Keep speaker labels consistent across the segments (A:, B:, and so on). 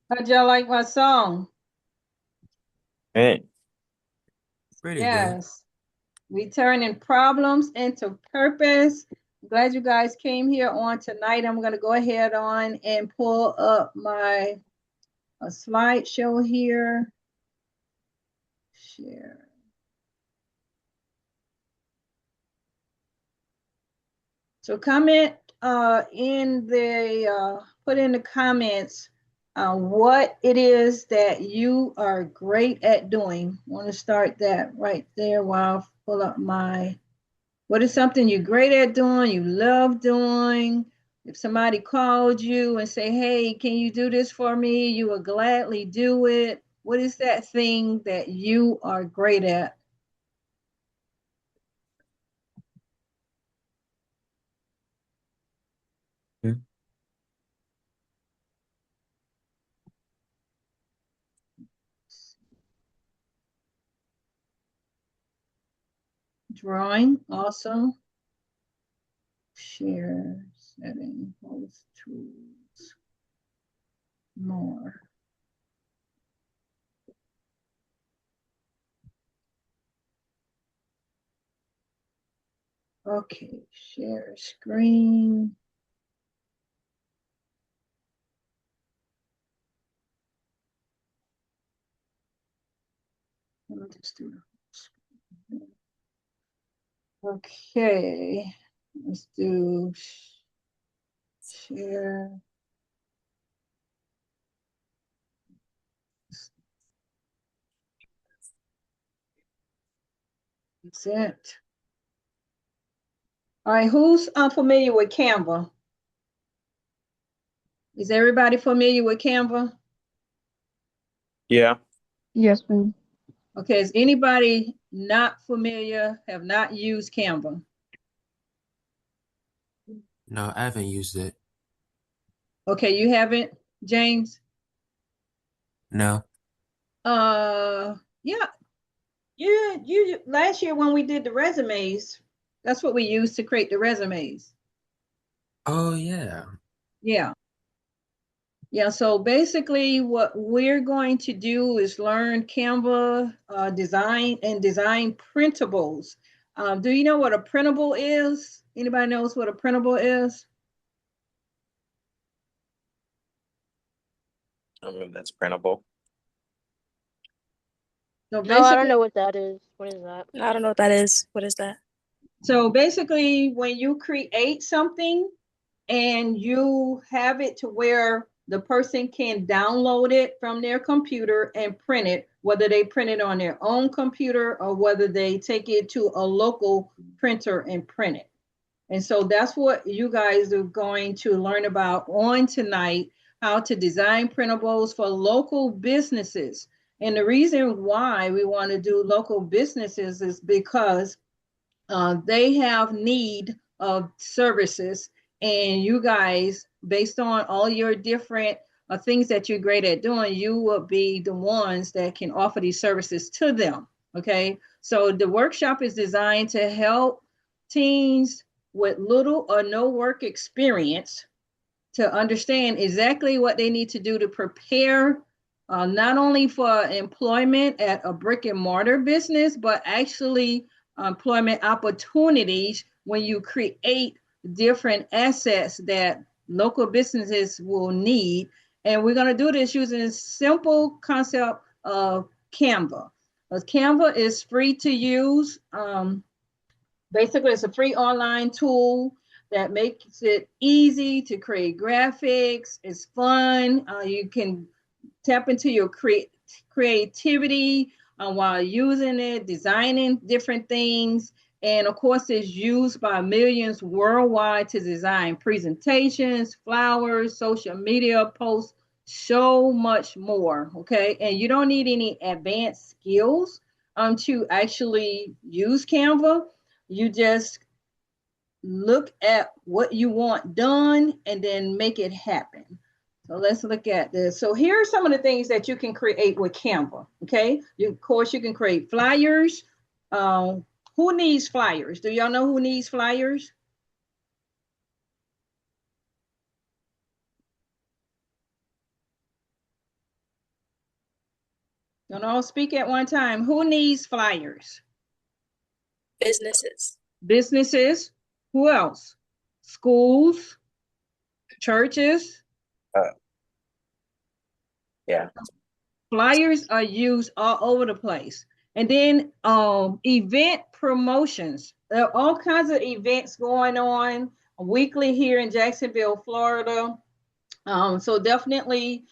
A: How'd y'all like my song?
B: Hey,
C: Pretty good.
A: Yes. We turning problems into purpose. Glad you guys came here on tonight. I'm going to go ahead on and pull up my slideshow here. Share. So comment in the put in the comments what it is that you are great at doing. I want to start that right there while I pull up my. What is something you're great at doing, you love doing? If somebody called you and say, hey, can you do this for me? You will gladly do it. What is that thing that you are great at?
C: Hmm.
A: Drawing also. Share, setting, host tools, more. Okay, share screen. I'll just do it. Okay, let's do share. That's it. All right, who's unfamiliar with Canva? Is everybody familiar with Canva?
B: yeah,
D: Yes, ma'am.
A: Okay, is anybody not familiar, have not used Canva?
C: No, I haven't used it.
A: Okay, you haven't, James?
C: No.
A: Uh, yeah, you last year when we did the resumes, that's what we used to create the resumes.
C: Oh, yeah.
A: Yeah. Yeah, so basically what we're going to do is learn Canva design and design printables. Do you know what a printable is? Anybody knows what a printable is?
B: I mean that's printable.
A: So
E: No, I don't
A: basically,
E: know what that is. What is that?
F: I don't know what that is. What is that?
A: when you create something and you have it to where the person can download it from their computer and print it, whether they print it on their own computer or whether they take it to a local printer and print it. And so that's what you guys are going to learn about on tonight, how to design printables for local businesses. And the reason why we want to do local businesses is because they have need of services, and you guys, based on all your different things that you're great at doing, you will be the ones that can offer these services to them. Okay, so the workshop is designed to help teens with little or no work experience to understand exactly what they need to do to prepare not only for employment at a brick and mortar business, but actually employment opportunities when you create different assets that local businesses will need. And we're going to do this using a simple concept of Canva. Because Canva is free to use. Basically, it's a free online tool that makes it easy to create graphics. It's fun. You can tap into your creativity while using it, designing different things. And of course, it's used by millions worldwide to design presentations, flowers, social media posts, so much more. Okay. And you don't need any advanced skills to actually use Canva. You just look at what you want done and then make it happen. So let's look at this. So here are some of the things that you can create with Canva. Okay, of course you can create flyers. Who needs flyers? Do y'all know who needs flyers? Don't all speak at one time. Who needs flyers?
F: Businesses.
A: Businesses. Who else? Schools, churches.
B: Yeah.
A: Flyers are used all over the place. And then event promotions. There are all kinds of events going on weekly here in Jacksonville, Florida. So definitely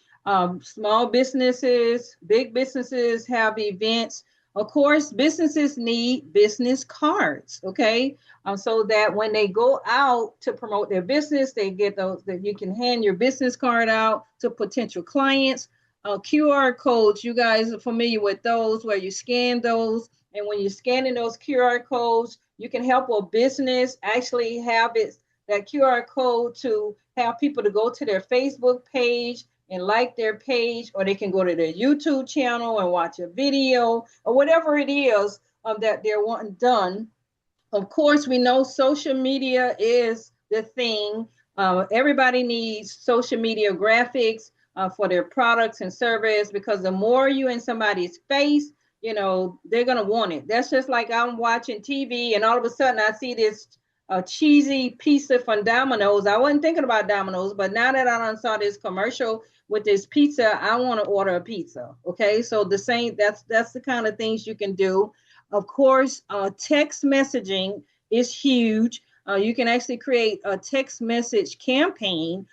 A: small businesses, big businesses have events. Of course, businesses need business cards, okay? So that when they go out to promote their business, they get those, that you can hand your business card out to potential clients. QR codes, you guys are familiar with those where you scan those. And when you're scanning those QR codes, you can help a business actually have it, that QR code, to have people to go to their Facebook page and like their page, or they can go to their YouTube channel and watch a video or whatever it is that they're wanting done. Of course, we know social media is the thing. Everybody needs social media graphics for their products and service, because the more you in somebody's face, they're gonna want it. That's just like I'm watching TV and all of a sudden I see this cheesy pizza from Domino's. I wasn't thinking about Domino's, but now that I saw this commercial with this pizza, I want to order a pizza. Okay, so the same. That's the kind of things you can do. Of course, text messaging is huge. You can actually create a text message campaign,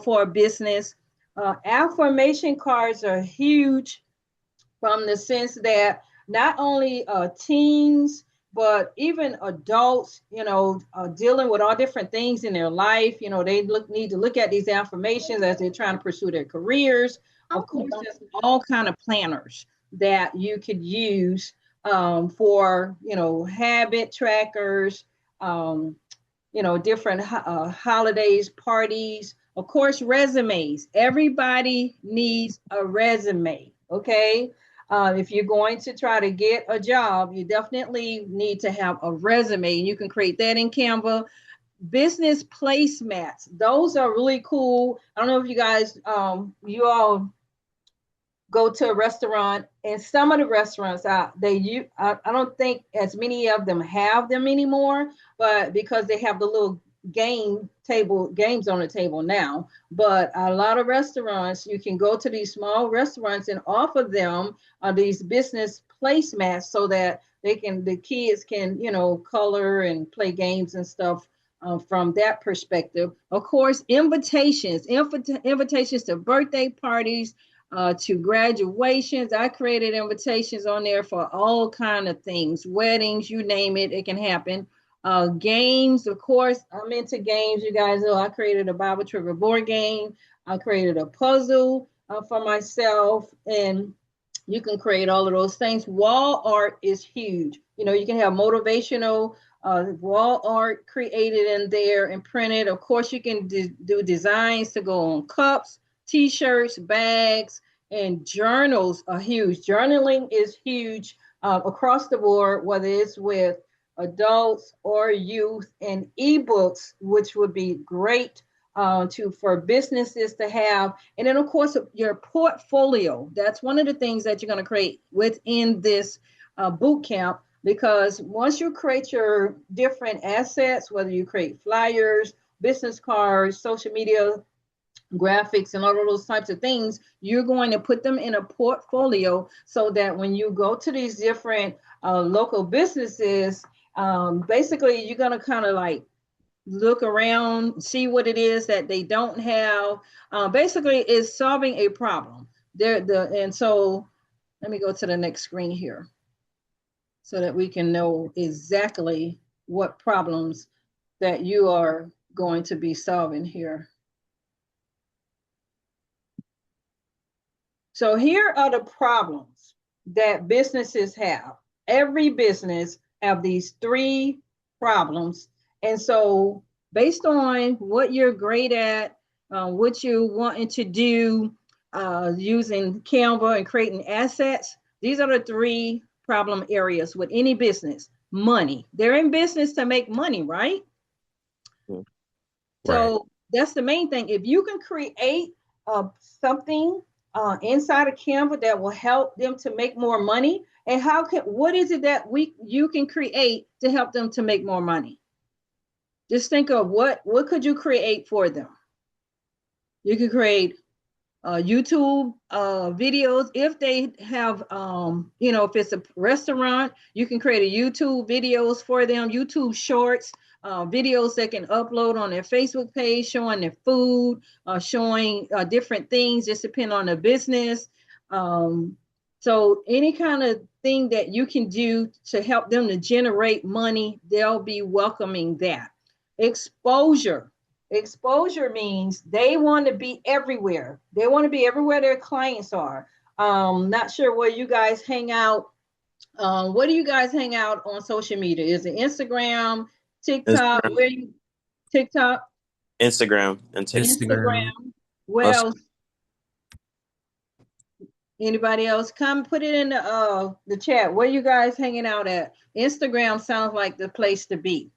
A: for a business. Affirmation cards are huge from the sense that not only teens, but even adults, dealing with all different things in their life, they need to look at these affirmations as they're trying to pursue their careers. Of course, there's all kind of planners that you could use for, habit trackers, different holidays, parties. Of course, resumes. Everybody needs a resume. Okay. If you're going to try to get a job, you definitely need to have a resume, and you can create that in Canva. Business placemats, those are really cool. I don't know if you guys, you all go to a restaurant, and some of the restaurants I don't think as many of them have them anymore, but because they have the little games on the table now. But a lot of restaurants, you can go to these small restaurants and offer them these business placemats so that the kids can, color and play games and stuff. From that perspective, of course, invitations to birthday parties, to graduations. I created invitations on there for all kind of things, weddings, you name it, it can happen. Games, of course, I'm into games. You guys know I created a Bible Trigger board game. I created a puzzle for myself, and you can create all of those things. Wall art is huge. You can have motivational wall art created in there and printed. Of course, you can do designs to go on cups, t-shirts, bags, and journals are huge. Journaling is huge across the board, whether it's with adults or youth, and ebooks, which would be great for businesses to have. And then, of course, your portfolio. That's one of the things that you're going to create within this boot camp, because once you create your different assets, whether you create flyers, business cards, social media graphics and all of those types of things, you're going to put them in a portfolio so that when you go to these different local businesses, basically you're going to kind of like look around, see what it is that they don't have. Basically, it's solving a problem. And so let me go to the next screen here so that we can know exactly what problems that you are going to be solving here. So here are the problems that businesses have. Every business have these 3 problems. And so based on what you're great at, what you're wanting to do using Canva and creating assets, these are the 3 problem areas with any business. Money. They're in business to make money, right?
B: Right.
A: So that's the main thing. If you can create something inside of Canva that will help them to make more money, and what is it that you can create to help them to make more money? Just think of what could you create for them? You could create YouTube videos. If they have, if it's a restaurant, you can create a YouTube videos for them, YouTube shorts, videos they can upload on their Facebook page, showing their food, showing different things, just depending on the business. So any kind of thing that you can do to help them to generate money, they'll be welcoming that. Exposure. Exposure means they want to be everywhere. They want to be everywhere their clients are. Not sure where you guys hang out. What do you guys hang out on social media? Is it Instagram, TikTok?
B: Instagram,
A: Where you TikTok?
B: Instagram, and TikTok.
A: Instagram. Well, anybody else? Come put it in the chat. Where you guys hanging out at? Instagram sounds like the place to be.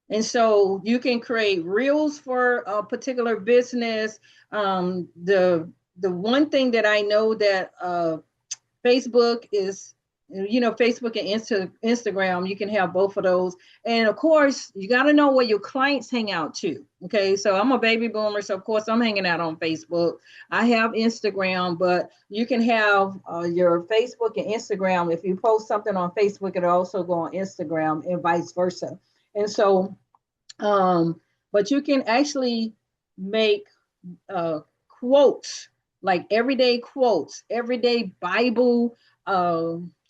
A: And so you can create reels for a particular business. The one thing that I know that Facebook is, Facebook and Instagram, you can have both of those. And of course, you got to know where your clients hang out too. Okay, so I'm a baby boomer, so of course I'm hanging out on Facebook. I have Instagram, but you can have your Facebook and Instagram. If you post something on Facebook, it'll also go on Instagram and vice versa. And so, but you can actually make quotes, like everyday quotes, everyday Bible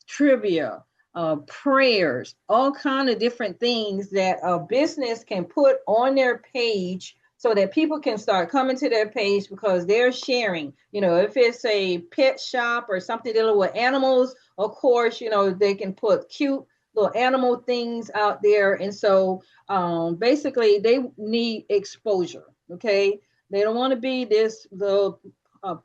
A: trivia, prayers, all kind of different things that a business can put on their page so that people can start coming to their page because they're sharing. If it's a pet shop or something dealing with animals, of course, they can put cute little animal things out there. And so basically they need exposure. Okay. They don't want to be this little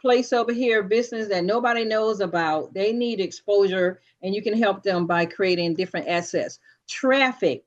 A: place over here, business that nobody knows about. They need exposure, and you can help them by creating different assets. Traffic.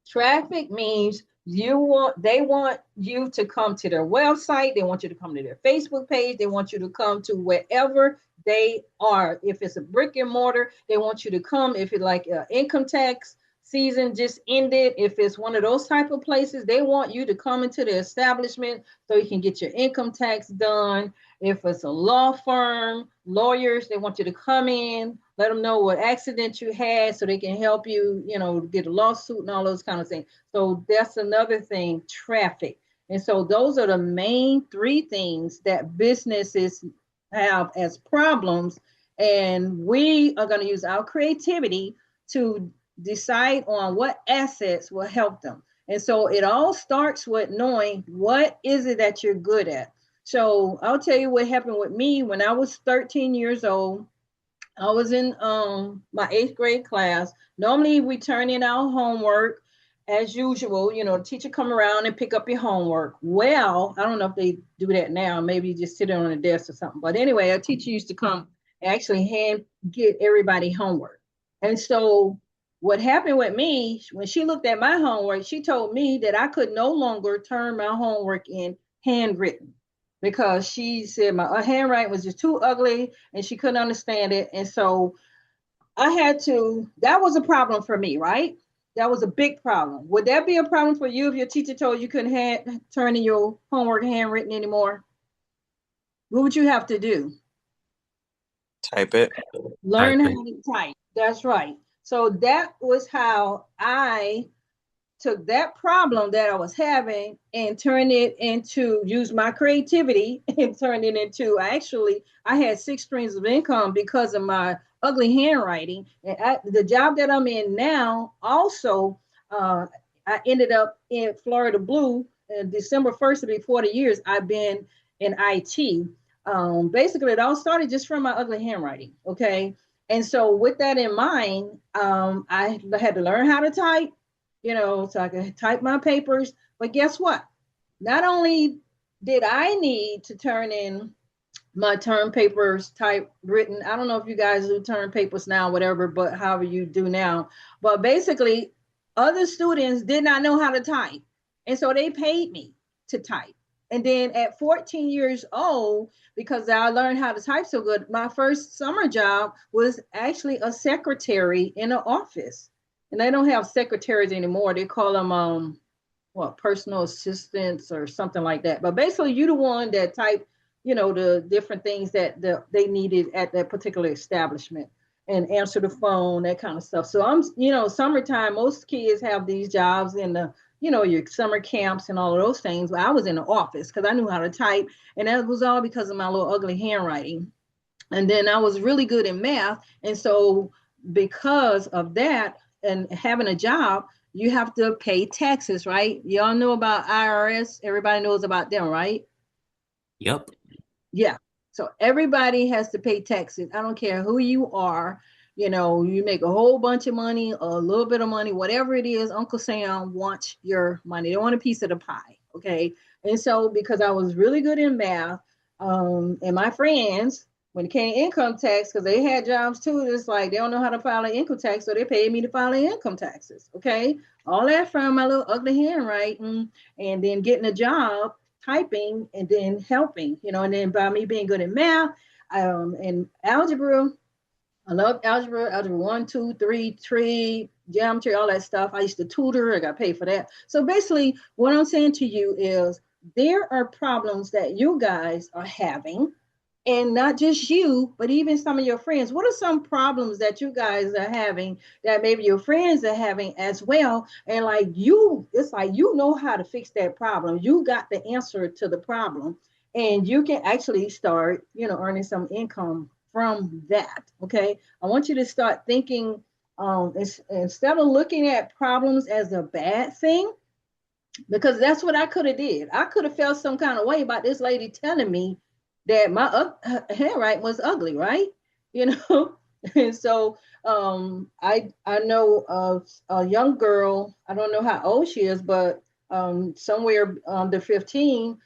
A: Traffic means they want you to come to their website. They want you to come to their Facebook page. They want you to come to wherever they are. If it's a brick and mortar, they want you to come. If it's like income tax season just ended, if it's one of those type of places, they want you to come into the establishment so you can get your income tax done. If it's a law firm, lawyers, they want you to come in, let them know what accident you had so they can help you, get a lawsuit and all those kind of things. So that's another thing, traffic. And so those are the main 3 things that businesses have as problems. And we are going to use our creativity to decide on what assets will help them. And so it all starts with knowing what is it that you're good at. So I'll tell you what happened with me when I was 13 years old. I was in my 8th grade class. Normally we turn in our homework as usual. The teacher come around and pick up your homework. Well, I don't know if they do that now. Maybe you just sit it on the desk or something. But anyway, a teacher used to come and actually hand get everybody homework. And so what happened with me, when she looked at my homework, she told me that I could no longer turn my homework in handwritten because she said my handwriting was just too ugly and she couldn't understand it. And so that was a problem for me, right? That was a big problem. Would that be a problem for you if your teacher told you couldn't turn in your homework handwritten anymore? What would you have to do?
B: Type it.
A: Learn
C: Type
A: how
C: it.
A: to type. That's right. So that was how I took that problem that I was having and turned it into use my creativity and turned it into I had six streams of income because of my ugly handwriting. And the job that I'm in now also, uh, I ended up in Florida Blue. December 1st will be 40 years I've been in IT. Basically, it all started just from my ugly handwriting. Okay. And so, with that in mind, I had to learn how to type, so I could type my papers. But guess what? Not only did I need to turn in my term papers typewritten. I don't know if you guys do term papers now, whatever, but however you do now. But basically, other students did not know how to type. And so they paid me to type. And then at 14 years old, because I learned how to type so good, my first summer job was actually a secretary in an office. And they don't have secretaries anymore. They call them personal assistants or something like that. But basically, you're the one that type, the different things that they needed at that particular establishment and answer the phone, that kind of stuff. So summertime, most kids have these jobs in the, your summer camps and all of those things. But I was in the office because I knew how to type, and that was all because of my little ugly handwriting. And then I was really good in math. And so because of that and having a job, you have to pay taxes, right? Y'all know about IRS. Everybody knows about them, right?
C: Yep.
A: Yeah. So everybody has to pay taxes. I don't care who you are. You make a whole bunch of money, a little bit of money, whatever it is, Uncle Sam wants your money. They want a piece of the pie. Okay. And so because I was really good in math, and my friends, when it came to income tax, because they had jobs too, it's like they don't know how to file an income tax, so they paid me to file the income taxes. Okay. All that from my little ugly handwriting and then getting a job typing and then helping, and then by me being good in math, and algebra, I love algebra 1, 2, 3, tree, geometry, all that stuff. I used to tutor, I got paid for that. So basically, what I'm saying to you is there are problems that you guys are having, and not just you, but even some of your friends. What are some problems that you guys are having that maybe your friends are having as well? And like it's like you know how to fix that problem. You got the answer to the problem, and you can actually start, earning some income from that. Okay. I want you to start thinking, instead of looking at problems as a bad thing, because that's what I could have did. I could have felt some kind of way about this lady telling me that my handwriting was ugly, right? You know, and so I know a young girl. I don't know how old she is, but somewhere under 15.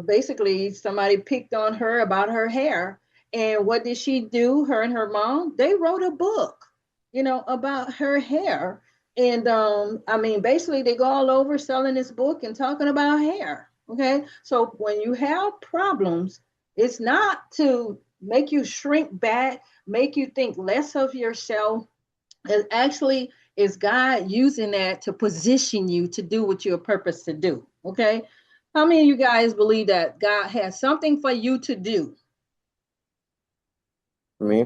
A: Basically, somebody picked on her about her hair, and what did she do? Her and her mom, they wrote a book, about her hair. And I mean, basically, they go all over selling this book and talking about hair. Okay. So when you have problems, it's not to make you shrink back, make you think less of yourself. It actually is God using that to position you to do what you're purposed to do. Okay. How many of you guys believe that God has something for you to do?
B: Me.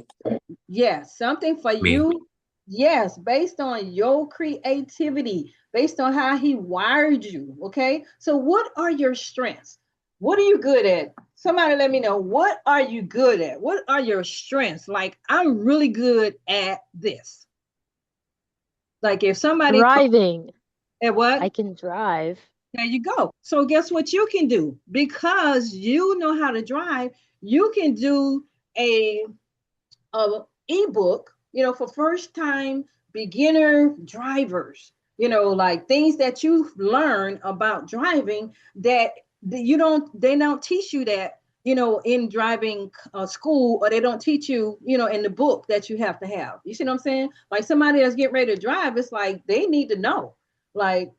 A: Yes, something for
C: Me.
A: you. Yes, based on your creativity, based on how he wired you. Okay. So, what are your strengths? What are you good at? Somebody let me know. What are you good at? What are your strengths? Like, I'm really good at this. Like, if somebody
D: Driving.
A: at what?
D: I can drive.
A: There you go. So, guess what you can do? Because you know how to drive, you can do a ebook, for first time beginner drivers, like things that you learn about driving that they don't teach you that, in driving school, or they don't teach you, in the book that you have to have. You see what I'm saying? Like somebody that's getting ready to drive, it's like they need to know, like,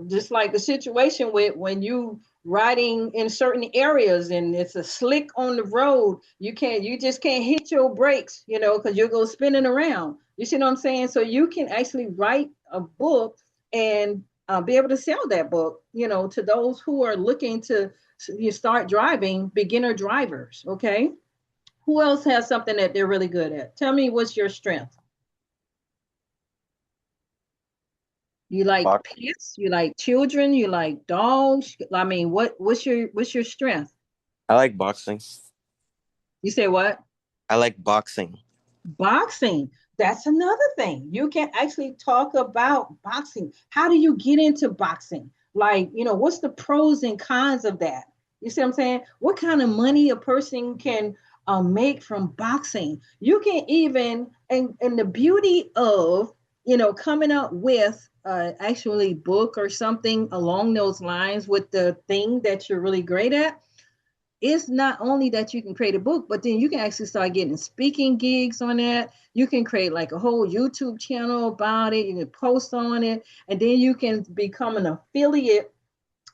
A: just like the situation with when you riding in certain areas and it's a slick on the road, you just can't hit your brakes, because you'll go spinning around. You see what I'm saying? So you can actually write a book and be able to sell that book, to those who are looking to you start driving, beginner drivers. Okay. Who else has something that they're really good at? Tell me what's your strength. You like
B: Box.
A: pets? You like children? You like dogs? I mean, what's your strength?
B: I like boxing.
A: You say what?
B: I like boxing.
A: Boxing. That's another thing. You can actually talk about boxing. How do you get into boxing? Like, what's the pros and cons of that? You see what I'm saying? What kind of money a person can make from boxing? You can even, and the beauty of, coming up with actually book or something along those lines with the thing that you're really great at, it's not only that you can create a book, but then you can actually start getting speaking gigs on that. You can create like a whole YouTube channel about it. You can post on it, and then you can become an affiliate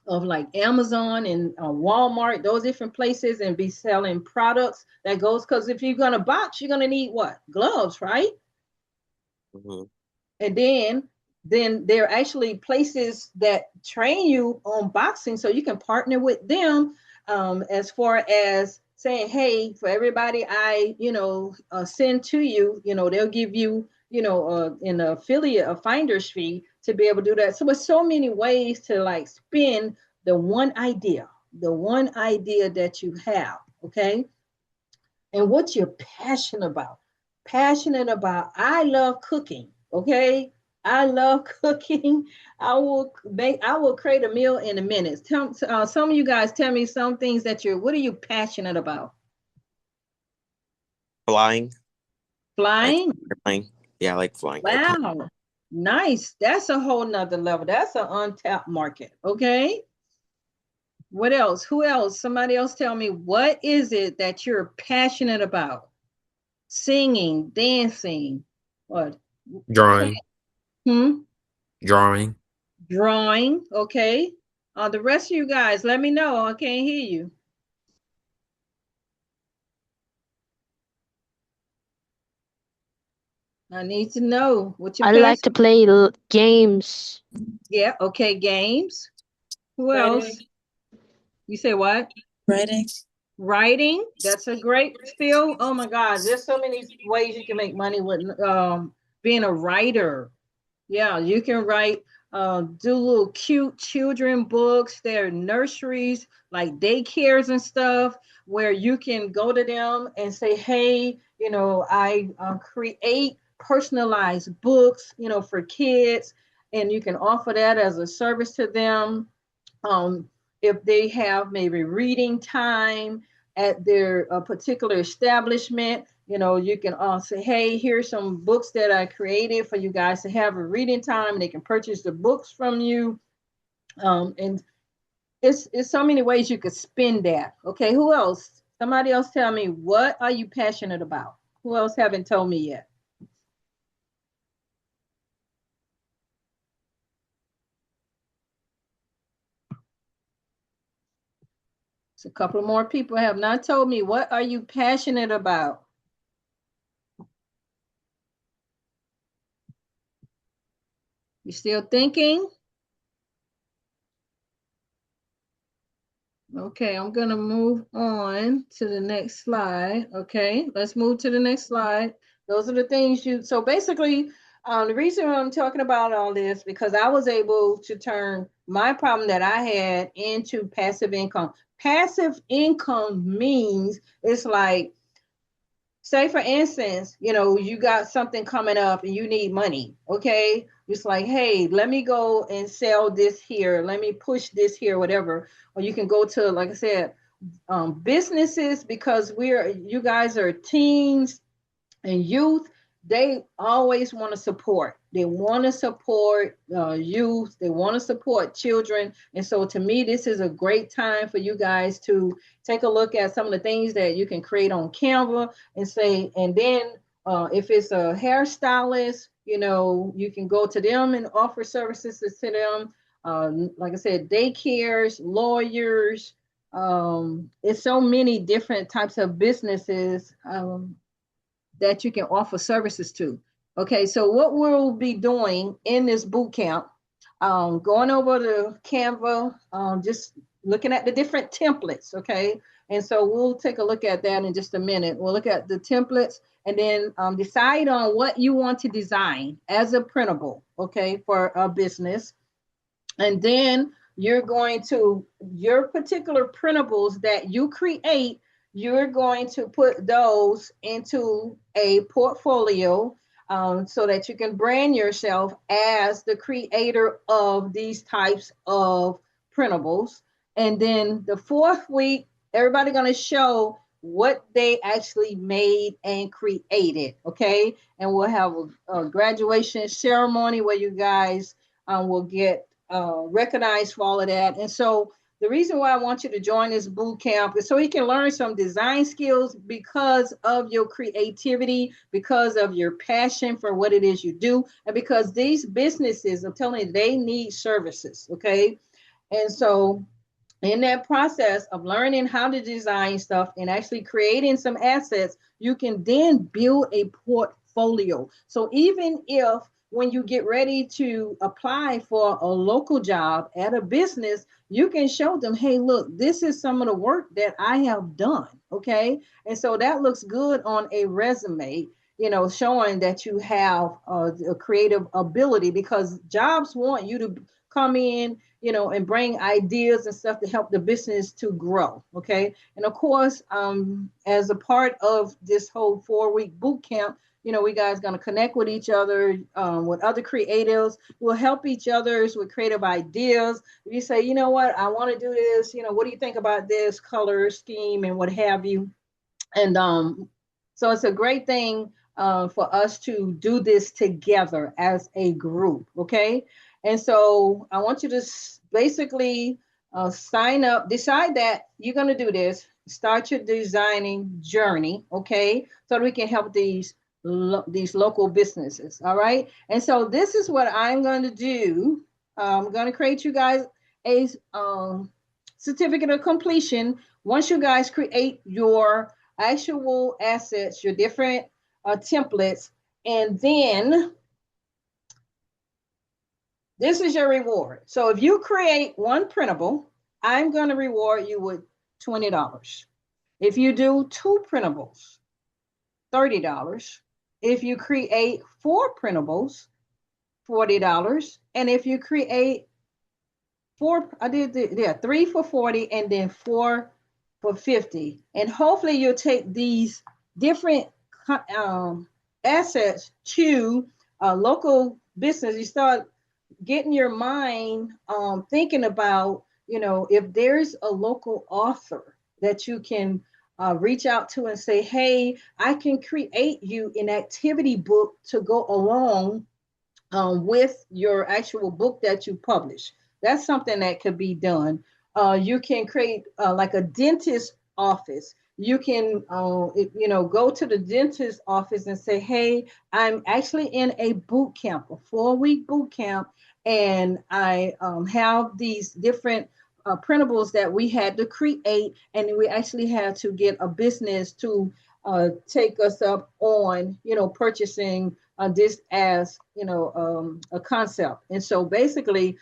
A: of like Amazon and Walmart, those different places, and be selling products that goes. Because if you're gonna box, you're gonna need what? Gloves, right?
B: Hmm.
A: And then there are actually places that train you on boxing, so you can partner with them, as far as saying, hey, for everybody I send to you, they'll give you an affiliate, a finder's fee to be able to do that. So there's so many ways to like spin the one idea that you have. Okay. And what you're passionate about. Passionate about. I love cooking. Okay. I love cooking. I will create a meal in a minute. Some of you guys tell me some things what are you passionate about?
B: Flying. Like
A: Flying.
B: airplane. Yeah, I like flying airplane.
A: Wow. Nice. That's a whole nother level. That's an untapped market. Okay. What else? Who else? Somebody else tell me, what is it that you're passionate about? Singing, dancing, what?
C: Drawing.
A: Hmm?
C: Drawing.
A: Drawing. Okay. The rest of you guys, let me know. I can't hear you. I need to know what your
D: I like
A: passion.
D: to play games.
A: Yeah. Okay. Games. Who else? You say what?
F: Writing.
A: Writing. That's a great skill. Oh my God. There's so many ways you can make money with being a writer. Yeah, you can write, do little cute children books. There are nurseries like daycares and stuff where you can go to them and say, hey, I create personalized books, for kids, and you can offer that as a service to them. um, if they have maybe reading time at their particular establishment, you can say, hey, here's some books that I created for you guys to have a reading time. They can purchase the books from you. And it's so many ways you could spend that. Okay, who else? Somebody else tell me, what are you passionate about? Who else haven't told me yet? So a couple more people have not told me, what are you passionate about? You still thinking? Okay, I'm gonna move on to the next slide. Okay, let's move to the next slide. Those are the things so basically, the reason I'm talking about all this, because I was able to turn my problem that I had into passive income. Passive income means it's like, say for instance, you got something coming up and you need money. Okay, it's like, hey, let me go and sell this here, let me push this here, whatever. Or you can go to, like I said, businesses, because you guys are teens and youth. They always want to support. They want to support youth. They want to support children. And so to me, this is a great time for you guys to take a look at some of the things that you can create on Canva and say, and then if it's a hairstylist, you can go to them and offer services to them. Like I said, daycares, lawyers. It's so many different types of businesses that you can offer services to. Okay, so what we'll be doing in this boot camp, going over the Canva, just looking at the different templates, okay? And so we'll take a look at that in just a minute. We'll look at the templates and then decide on what you want to design as a printable, okay, for a business. And then you're going to, your particular printables that you create, you're going to put those into a portfolio, so that you can brand yourself as the creator of these types of printables. And then the fourth week, everybody going to show what they actually made and created. Okay. And we'll have a graduation ceremony where you guys will get recognized for all of that. And so the reason why I want you to join this boot camp is so you can learn some design skills because of your creativity, because of your passion for what it is you do, and because these businesses, I'm telling you, they need services. Okay. And so in that process of learning how to design stuff and actually creating some assets, you can then build a portfolio. So even if when you get ready to apply for a local job at a business, you can show them, hey, look, this is some of the work that I have done. Okay. And so that looks good on a resume, showing that you have a creative ability, because jobs want you to come in, and bring ideas and stuff to help the business to grow. Okay. And of course, as a part of this whole 4-week boot camp, we guys going to connect with each other, with other creatives. We'll help each other with creative ideas. If you say, you know what, I want to do this, what do you think about this color scheme and what have you? And so it's a great thing for us to do this together as a group. Okay. And so I want you to basically sign up, decide that you're going to do this, start your designing journey. Okay. So that we can help these local businesses. All right. And so this is what I'm going to do. I'm going to create you guys a certificate of completion. Once you guys create your actual assets, your different templates, and then this is your reward. So if you create one printable, I'm going to reward you with $20. If you do 2 printables, $30. If you create 4 printables, $40. And if you create 3 for 40 and then 4 for 50. And hopefully you'll take these different assets to a local business. You start getting your mind thinking about, if there's a local author that you can reach out to and say, hey, I can create you an activity book to go along with your actual book that you publish. That's something that could be done. You can create like a dentist office. You can, go to the dentist office and say, hey, I'm actually in a boot camp, a 4-week boot camp, and I have these different printables that we had to create, and we actually had to get a business to take us up on, purchasing this as, a concept. And so basically,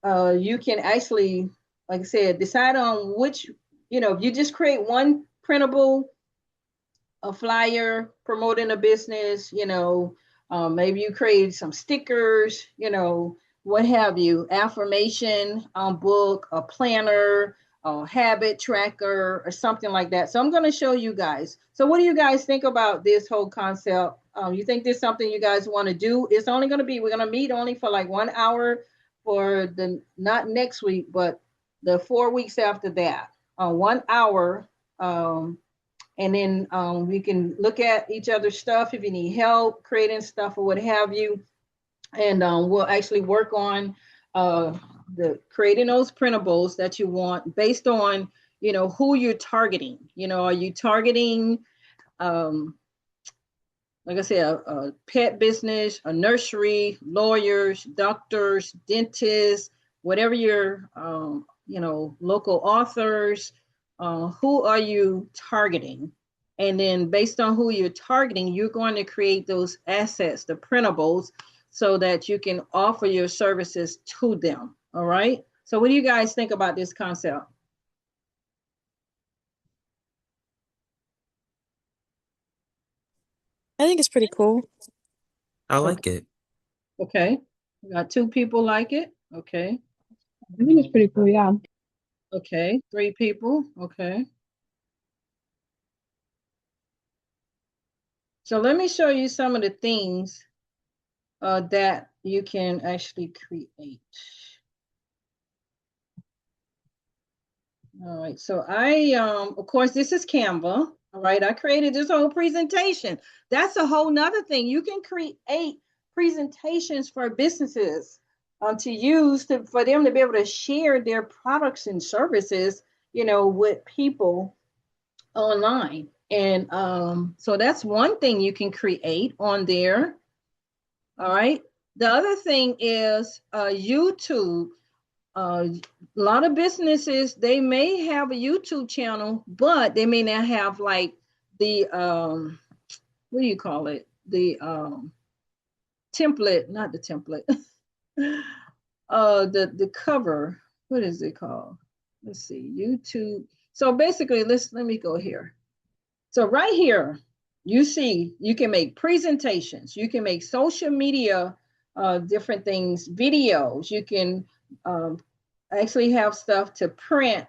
A: you can actually, like I said, decide on which, if you just create one printable, a flyer promoting a business, maybe you create some stickers, what have you, affirmation book, a planner, a habit tracker, or something like that. So I'm going to show you guys. So what do you guys think about this whole concept? You think this is something you guys want to do? It's only going to be, we're going to meet only for like 1 hour for the, not next week, but the 4 weeks after that, 1 hour. And then we can look at each other's stuff if you need help creating stuff or what have you. And we'll actually work on the creating those printables that you want based on, who you're targeting. Are you targeting, like I said, a pet business, a nursery, lawyers, doctors, dentists, whatever your, local authors, who are you targeting? And then based on who you're targeting, you're going to create those assets, the printables, so that you can offer your services to them. All right. So what do you guys think about this concept?
F: I think it's pretty cool.
C: I like it.
A: Okay. We got 2 people like it. Okay.
E: I think it's pretty cool, yeah.
A: Okay. 3 people. Okay. So let me show you some of the things that you can actually create. All right, so of course, this is Canva. All right, I created this whole presentation. That's a whole nother thing. You can create presentations for businesses to use for them to be able to share their products and services, with people online. And so that's one thing you can create on there. All right. The other thing is YouTube. A lot of businesses, they may have a YouTube channel, but they may not have like the what do you call it? The template, not the template. The cover. What is it called? Let's see, YouTube. So basically, let me go here. So right here, you see, you can make presentations, you can make social media, different things, videos, you can actually have stuff to print,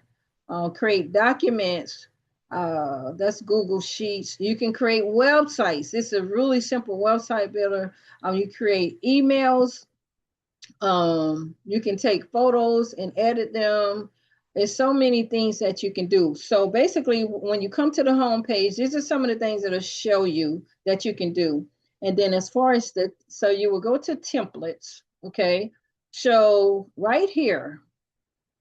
A: create documents. That's Google Sheets. You can create websites. This is a really simple website builder. You create emails. You can take photos and edit them. There's so many things that you can do. So basically, when you come to the home page, these are some of the things that'll show you that you can do. And then as far as so you will go to templates, okay? So right here,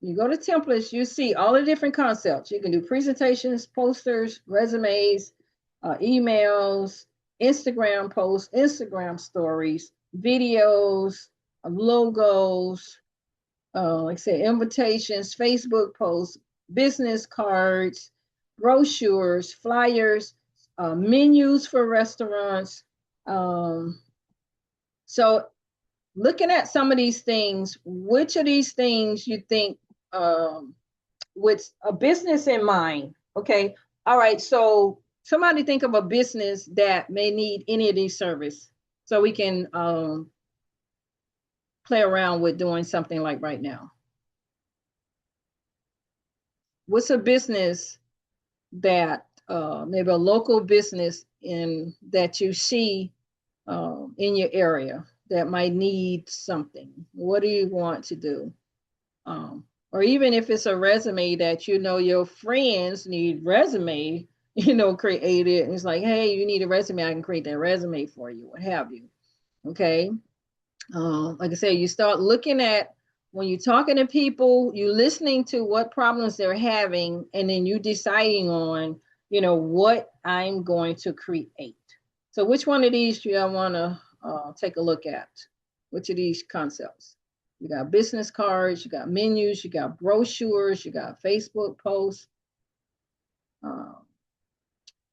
A: you go to templates, you see all the different concepts. You can do presentations, posters, resumes, emails, Instagram posts, Instagram stories, videos, logos, like I said, invitations, Facebook posts, business cards, brochures, flyers, menus for restaurants. So looking at some of these things, which of these things you think with a business in mind? Okay. All right. So somebody think of a business that may need any of these service so we can play around with doing something like right now. What's a business that maybe a local business in that you see in your area that might need something? What do you want to do? Or even if it's a resume that your friends need resume, created, and it's like, hey, you need a resume, I can create that resume for you, what have you. Okay. Like I said, you start looking at when you're talking to people, you listening to what problems they're having, and then you deciding on, what I'm going to create. So which one of these do I want to take a look at? Which of these concepts? You got business cards, you got menus, you got brochures, you got Facebook posts.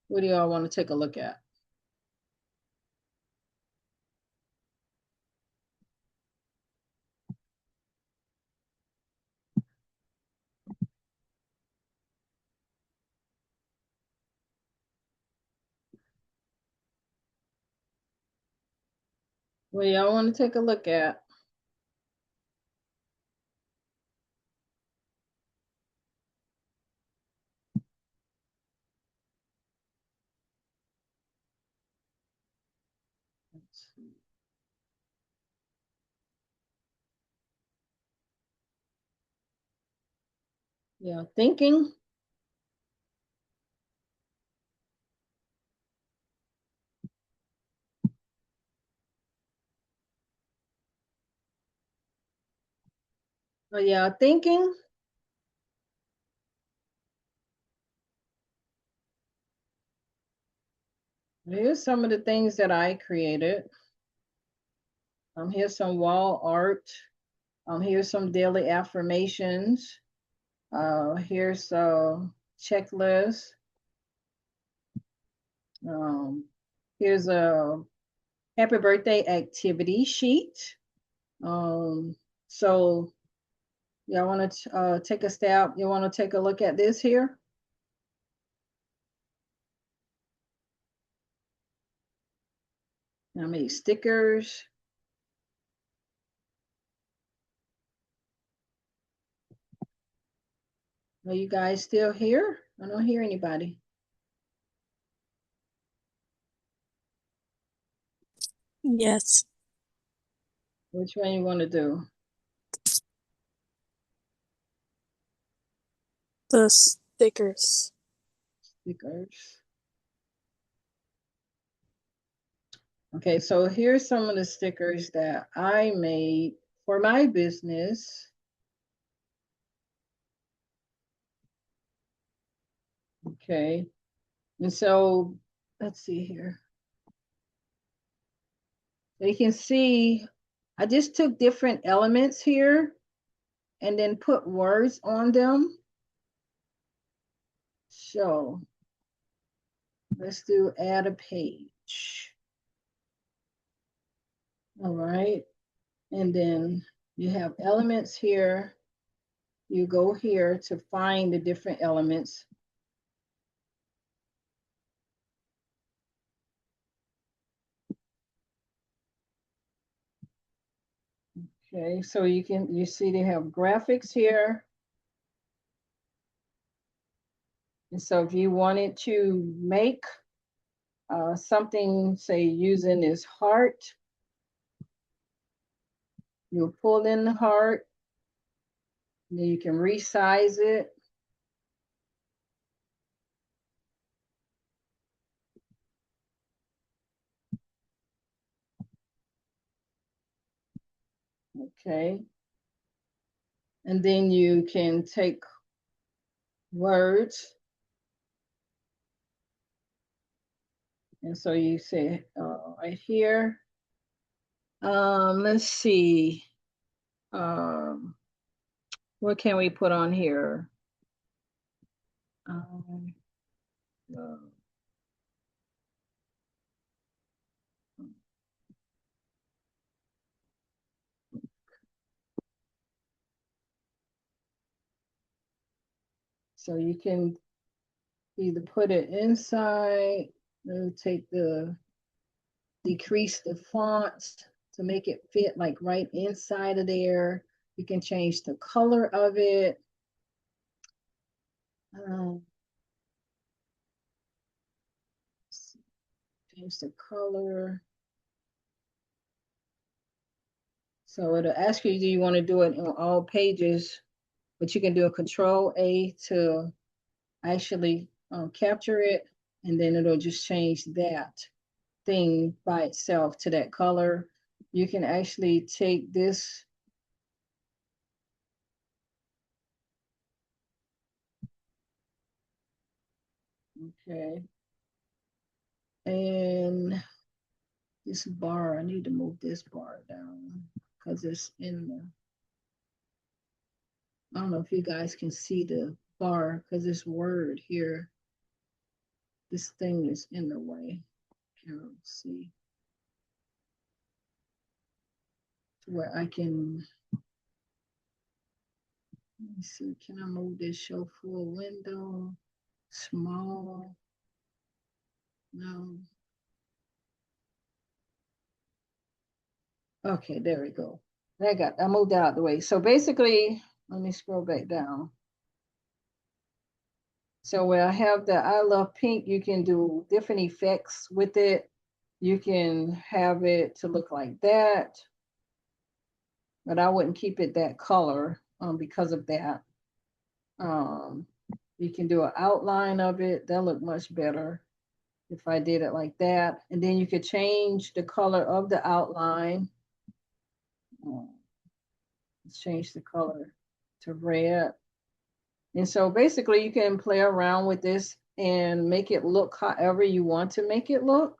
A: What do y'all want to take a look at? What do y'all want to take a look at? Let's see. Yeah, thinking. Oh, yeah, thinking. Here's some of the things that I created. Here's some wall art. Here's some daily affirmations. Here's a checklist. Here's a happy birthday activity sheet. So y'all want to take a stab? You want to take a look at this here? I made stickers. Are you guys still here? I don't hear anybody.
F: Yes.
A: Which one you want to do?
F: The stickers.
A: Stickers. Okay, so here's some of the stickers that I made for my business. Okay, and so let's see here. So you can see I just took different elements here and then put words on them. So let's do add a page. All right, and then you have elements here. You go here to find the different elements. Okay, so you see they have graphics here. And so if you wanted to make something, say using this heart, you'll pull in the heart, then you can resize it. Okay. And then you can take words. And so you say right here, let's see, what can we put on here? Uh, so you can either put it inside, decrease the fonts to make it fit like right inside of there. You can change the color of it. Change the color. So it'll ask you, do you want to do it on all pages? But you can do a Control A to actually capture it, and then it'll just change that thing by itself to that color. You can actually take this. Okay. And this bar, I need to move this bar down because it's in the, I don't know if you guys can see the bar because this word here, this thing is in the way. Can't see. Where I can, let me see, can I move this show full window? Small. No. Okay, there we go. I moved out of the way. So basically, let me scroll back down. So where I have the I love pink, you can do different effects with it. You can have it to look like that, but I wouldn't keep it that color because of that. You can do an outline of it. That'll look much better if I did it like that. And then you could change the color of the outline. Let's change the color to red. And so basically you can play around with this and make it look however you want to make it look.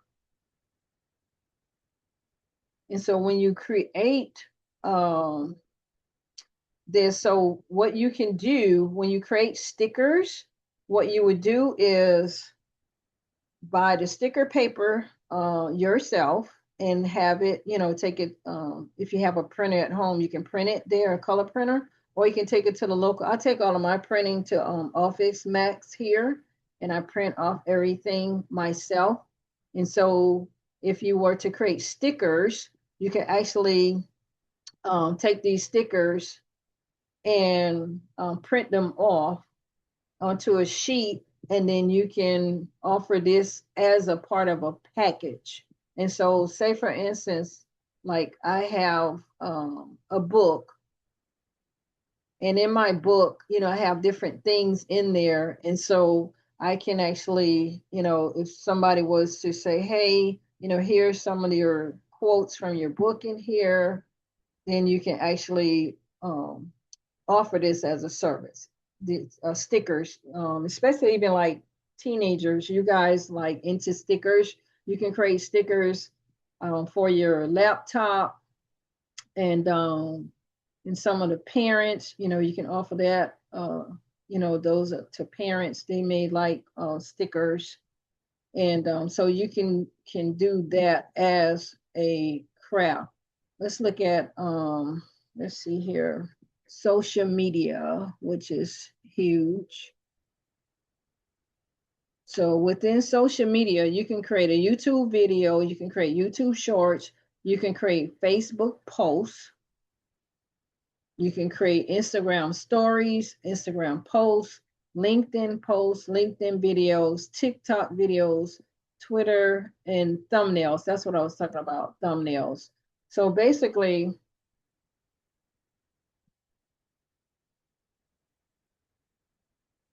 A: And so when you create this, so what you can do when you create stickers, what you would do is buy the sticker paper yourself and have it, take it. If you have a printer at home, you can print it there, a color printer, or you can take it to the local. I take all of my printing to Office Max here, and I print off everything myself. And so, if you were to create stickers, you can actually take these stickers and print them off onto a sheet, and then you can offer this as a part of a package. And so, say for instance, like I have a book, and in my book, I have different things in there. And so I can actually, if somebody was to say, hey, here's some of your quotes from your book in here, then you can actually offer this as a service. The stickers, especially even like teenagers, you guys like into stickers. You can create stickers for your laptop, and some of the parents, you can offer that. Those to parents, they may like stickers, and so you can do that as a craft. Let's look at let's see here, social media, which is huge. So within social media, you can create a YouTube video, you can create YouTube shorts, you can create Facebook posts, you can create Instagram stories, Instagram posts, LinkedIn posts, LinkedIn videos, TikTok videos, Twitter, and thumbnails. That's what I was talking about, thumbnails. So basically,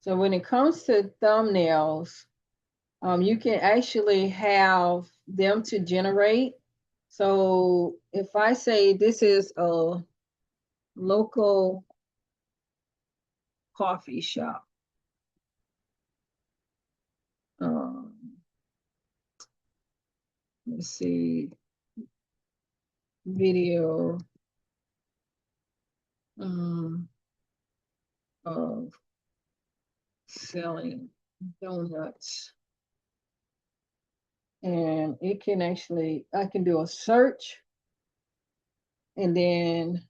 A: so when it comes to thumbnails, you can actually have them to generate. So if I say this is a local coffee shop, um, let's see, video of selling donuts. And it can actually, I can do a search, and then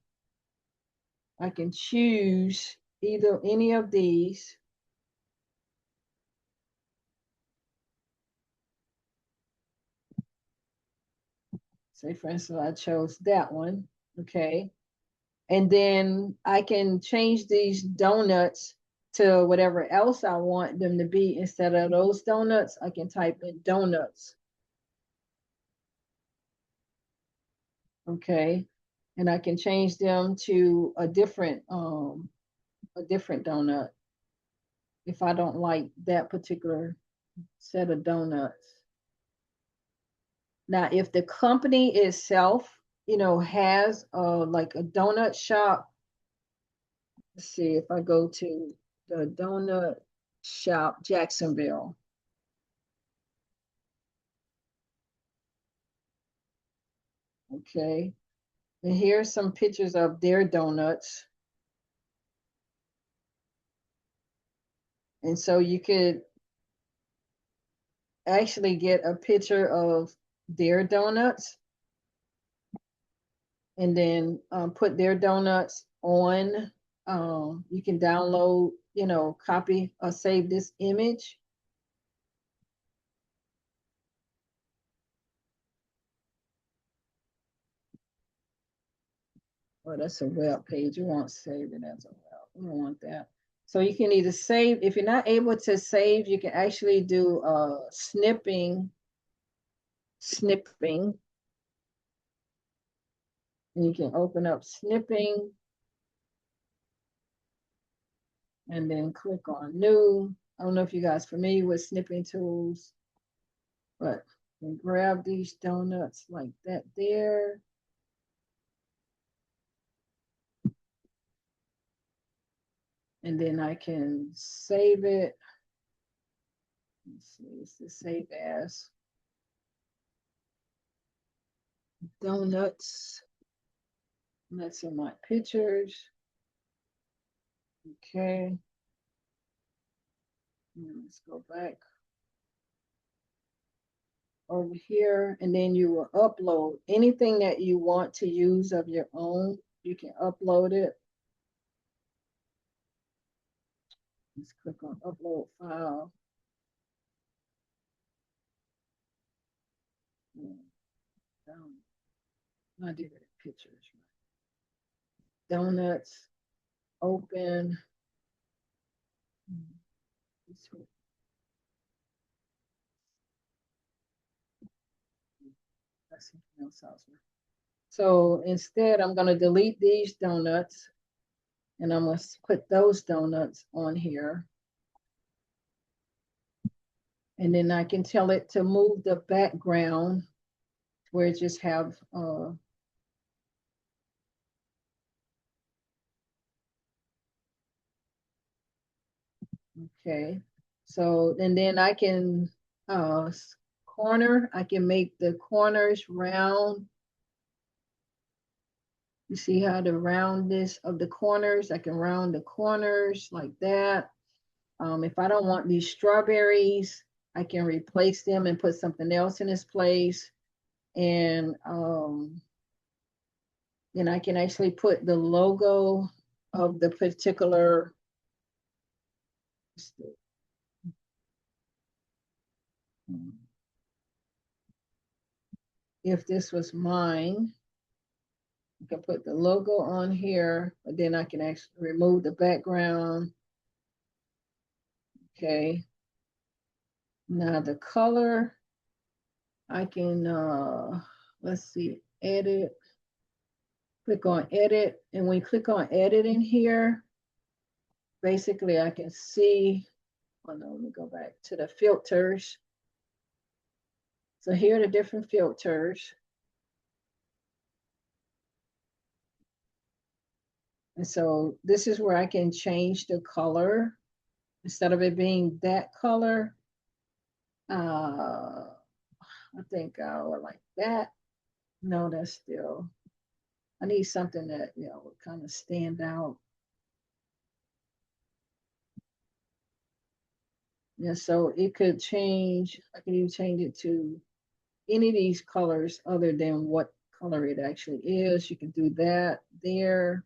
A: I can choose either any of these. Say, for instance, I chose that one. Okay. And then I can change these donuts to whatever else I want them to be. Instead of those donuts, I can type in donuts. Okay. And I can change them to a different donut if I don't like that particular set of donuts. Now, if the company itself, has like a donut shop, let's see if I go to the donut shop Jacksonville. Okay. And here's some pictures of their donuts. And so you could actually get a picture of their donuts, and then put their donuts on. You can download, copy or save this image. Oh, that's a web page. You won't save it as a web. You don't want that. So you can either save, if you're not able to save, you can actually do snipping. And you can open up snipping and then click on new. I don't know if you guys are familiar with snipping tools, but you can grab these donuts like that there. And then I can save it. Let's see, it's the save as donuts. That's in my pictures. Okay. Let's go back. over here, and then you will upload anything that you want to use of your own. You can upload it. Let's click on upload file. I did it in pictures. Donuts, open. That's something else. So instead, I'm going to delete these donuts, and I'm going to put those donuts on here. And then I can tell it to move the background where it just have okay. So and then I can I can make the corners round. You see how the roundness of the corners, I can round the corners like that. If I don't want these strawberries, I can replace them and put something else in its place. And then I can actually put the logo of the particular. If this was mine, I can put the logo on here, but then I can actually remove the background. Okay. Now the color, I can, let's see, edit, click on edit. And when you click on edit in here, basically I can see, oh no, let me go back to the filters. So here are the different filters. And so this is where I can change the color. Instead of it being that color, I think I would like that. No, that's still, I need something that, you know, would kind of stand out. Yeah, so it could change, I can even change it to any of these colors other than what color it actually is. You can do that there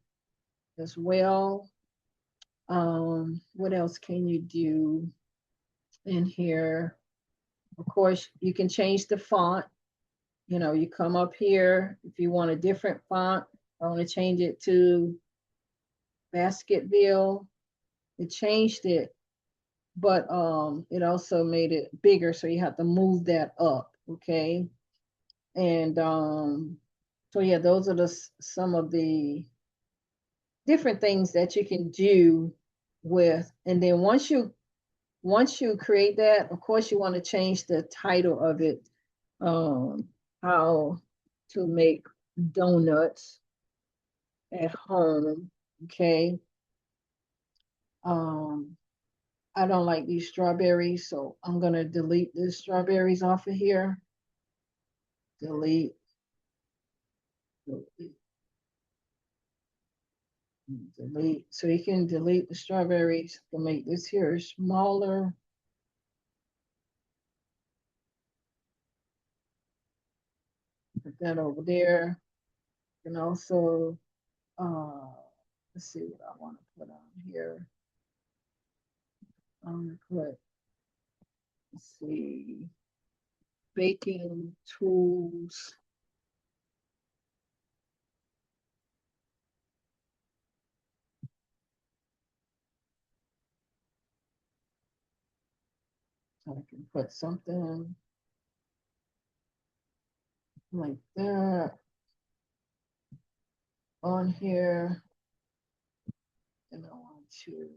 A: as well. What else can you do in here? Of course, you can change the font. You know, you come up here if you want a different font. I want to change it to Basketville. It changed it, but it also made it bigger, so you have to move that up. Okay. And so yeah, those are some of the different things that you can do with. And then once you create that, of course you want to change the title of it. How to make donuts at home. Okay. I don't like these strawberries, so I'm gonna delete the strawberries off of here. Delete, delete, delete. So you can delete the strawberries to make this here smaller. Put that over there. And also, let's see what I want to put on here. I'm gonna put, let's see, baking tools. So I can put something like that on here. And I want to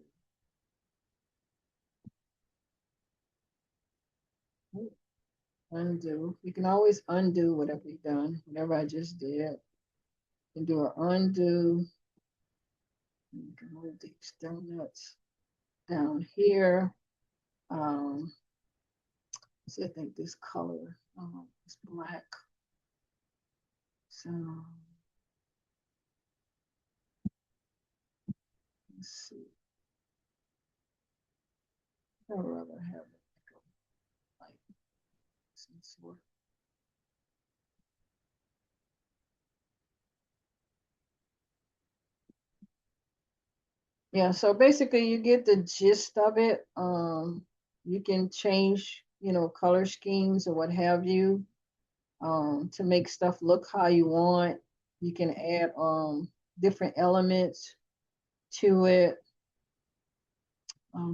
A: undo. You can always undo whatever you've done, whatever I just did. You can do an undo. You can move these donuts down here. So I think this color is black. So let's see. I'd rather have it like some sort. Yeah, so basically you get the gist of it. You can change, color schemes or what have you, to make stuff look how you want. You can add different elements to it,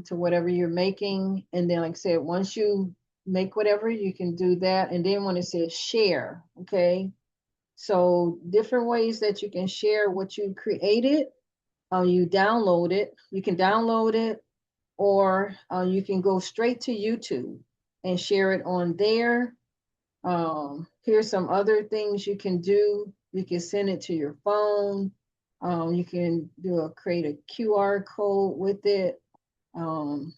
A: to whatever you're making. And then, like I said, once you make whatever, you can do that. And then when it says share, okay? So different ways that you can share what you created. You download it. You can download it, or you can go straight to YouTube and share it on there. Here's some other things you can do. You can send it to your phone. You can create a QR code with it. Um,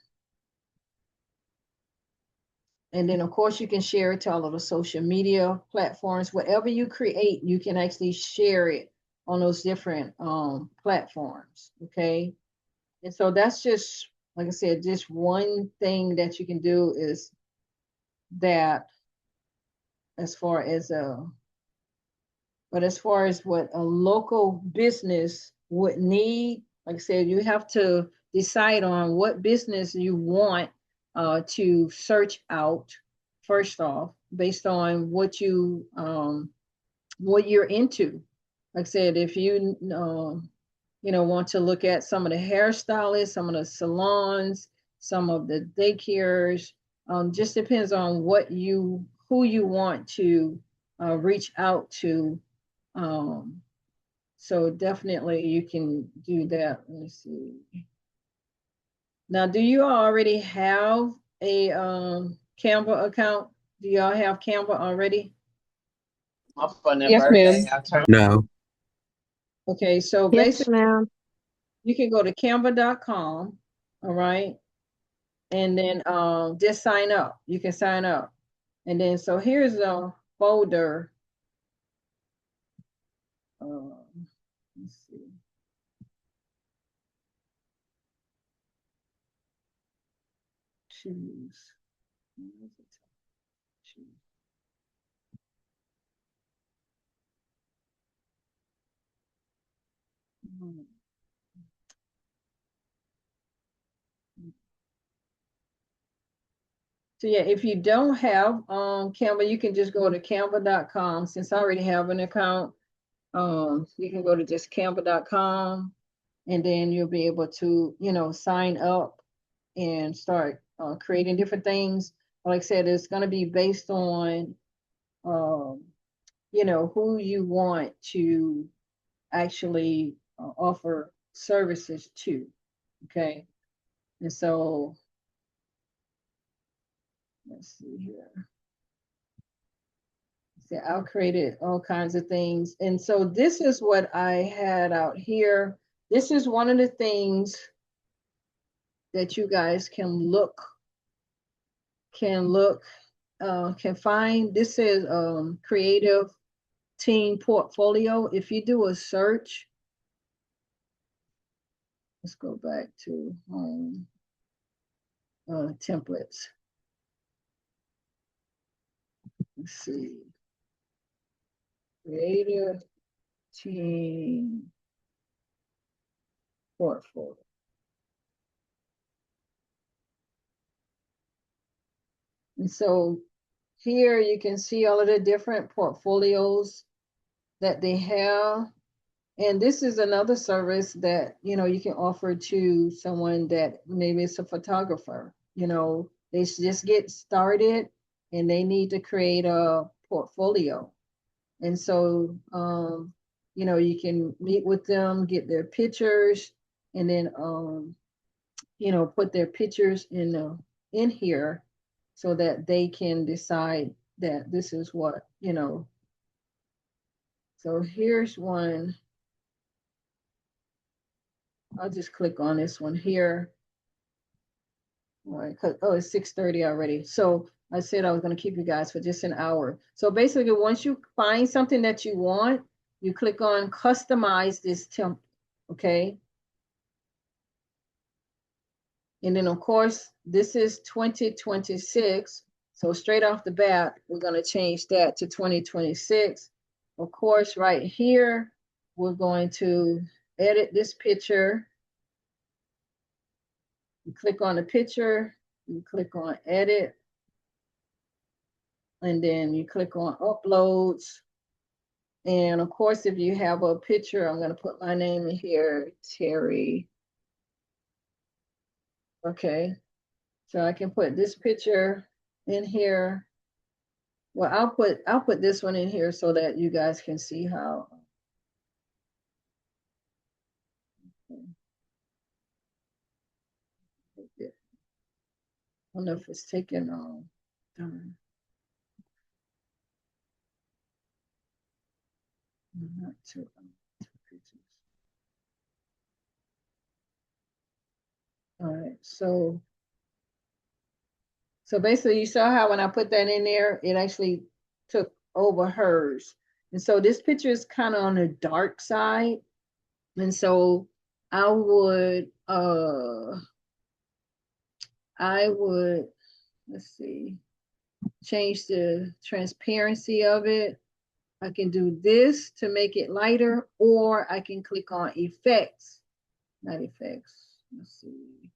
A: and then of course you can share it to all of the social media platforms. Whatever you create, you can actually share it on those different platforms. Okay. And so that's just, like I said, just one thing that you can do is that, as far as but as far as what a local business would need, like I said, you have to decide on what business you want to search out first off, based on what you're into. Like I said, if you want to look at some of the hairstylists, some of the salons, some of the daycares, just depends on who you want to reach out to. um, so definitely you can do that. Let me see. Now, do you already have a Canva account? Do y'all have Canva already?
E: Yes, ma'am.
C: No.
A: Okay, so
D: Yes,
A: basically
D: ma'am.
A: you can go to canva.com, all right, and then just sign up. You can sign up. And then so here's a folder. Let's see. Choose. Choose. So yeah, if you don't have Canva, you can just go to canva.com. Since I already have an account, you can go to just canva.com, and then you'll be able to, sign up and start creating different things. Like I said, it's going to be based on, um, who you want to actually offer services to. Okay. And so let's see here. See, I've created all kinds of things. And so this is what I had out here. This is one of the things that you guys can find. This is creative team portfolio. If you do a search, let's go back to templates. Let's see. Creative team portfolio. And so here you can see all of the different portfolios that they have. And this is another service that, you can offer to someone that maybe is a photographer. They just get started and they need to create a portfolio. And so, you can meet with them, get their pictures, and then, put their pictures in here so that they can decide that this is what. So here's one. I'll just click on this one here. All right, it's 6:30 already. So I said I was going to keep you guys for just an hour. So basically, once you find something that you want, you click on customize this template, okay? And then of course, this is 2026. So straight off the bat, we're going to change that to 2026. Of course, right here, we're going to edit this picture. You click on the picture, you click on edit, and then you click on uploads. And of course, if you have a picture, I'm going to put my name in here, Terry. Okay, so I can put this picture in here. Well, I'll put this one in here so that you guys can see how. I don't know if it's taking time. Not too, pictures. All right, so basically you saw how when I put that in there, it actually took over hers. And so this picture is kind of on the dark side. And so I would, let's see, change the transparency of it. I can do this to make it lighter, or I can click on effects, not effects. Let's see.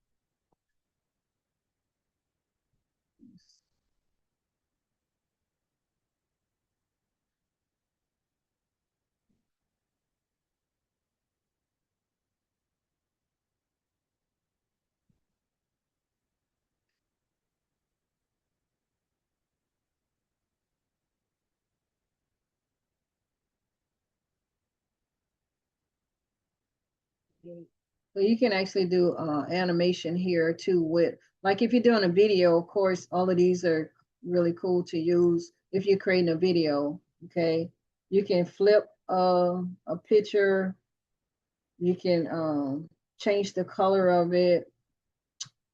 A: So you can actually do animation here too with, like if you're doing a video, of course, all of these are really cool to use if you're creating a video, okay? You can flip a picture, you can change the color of it.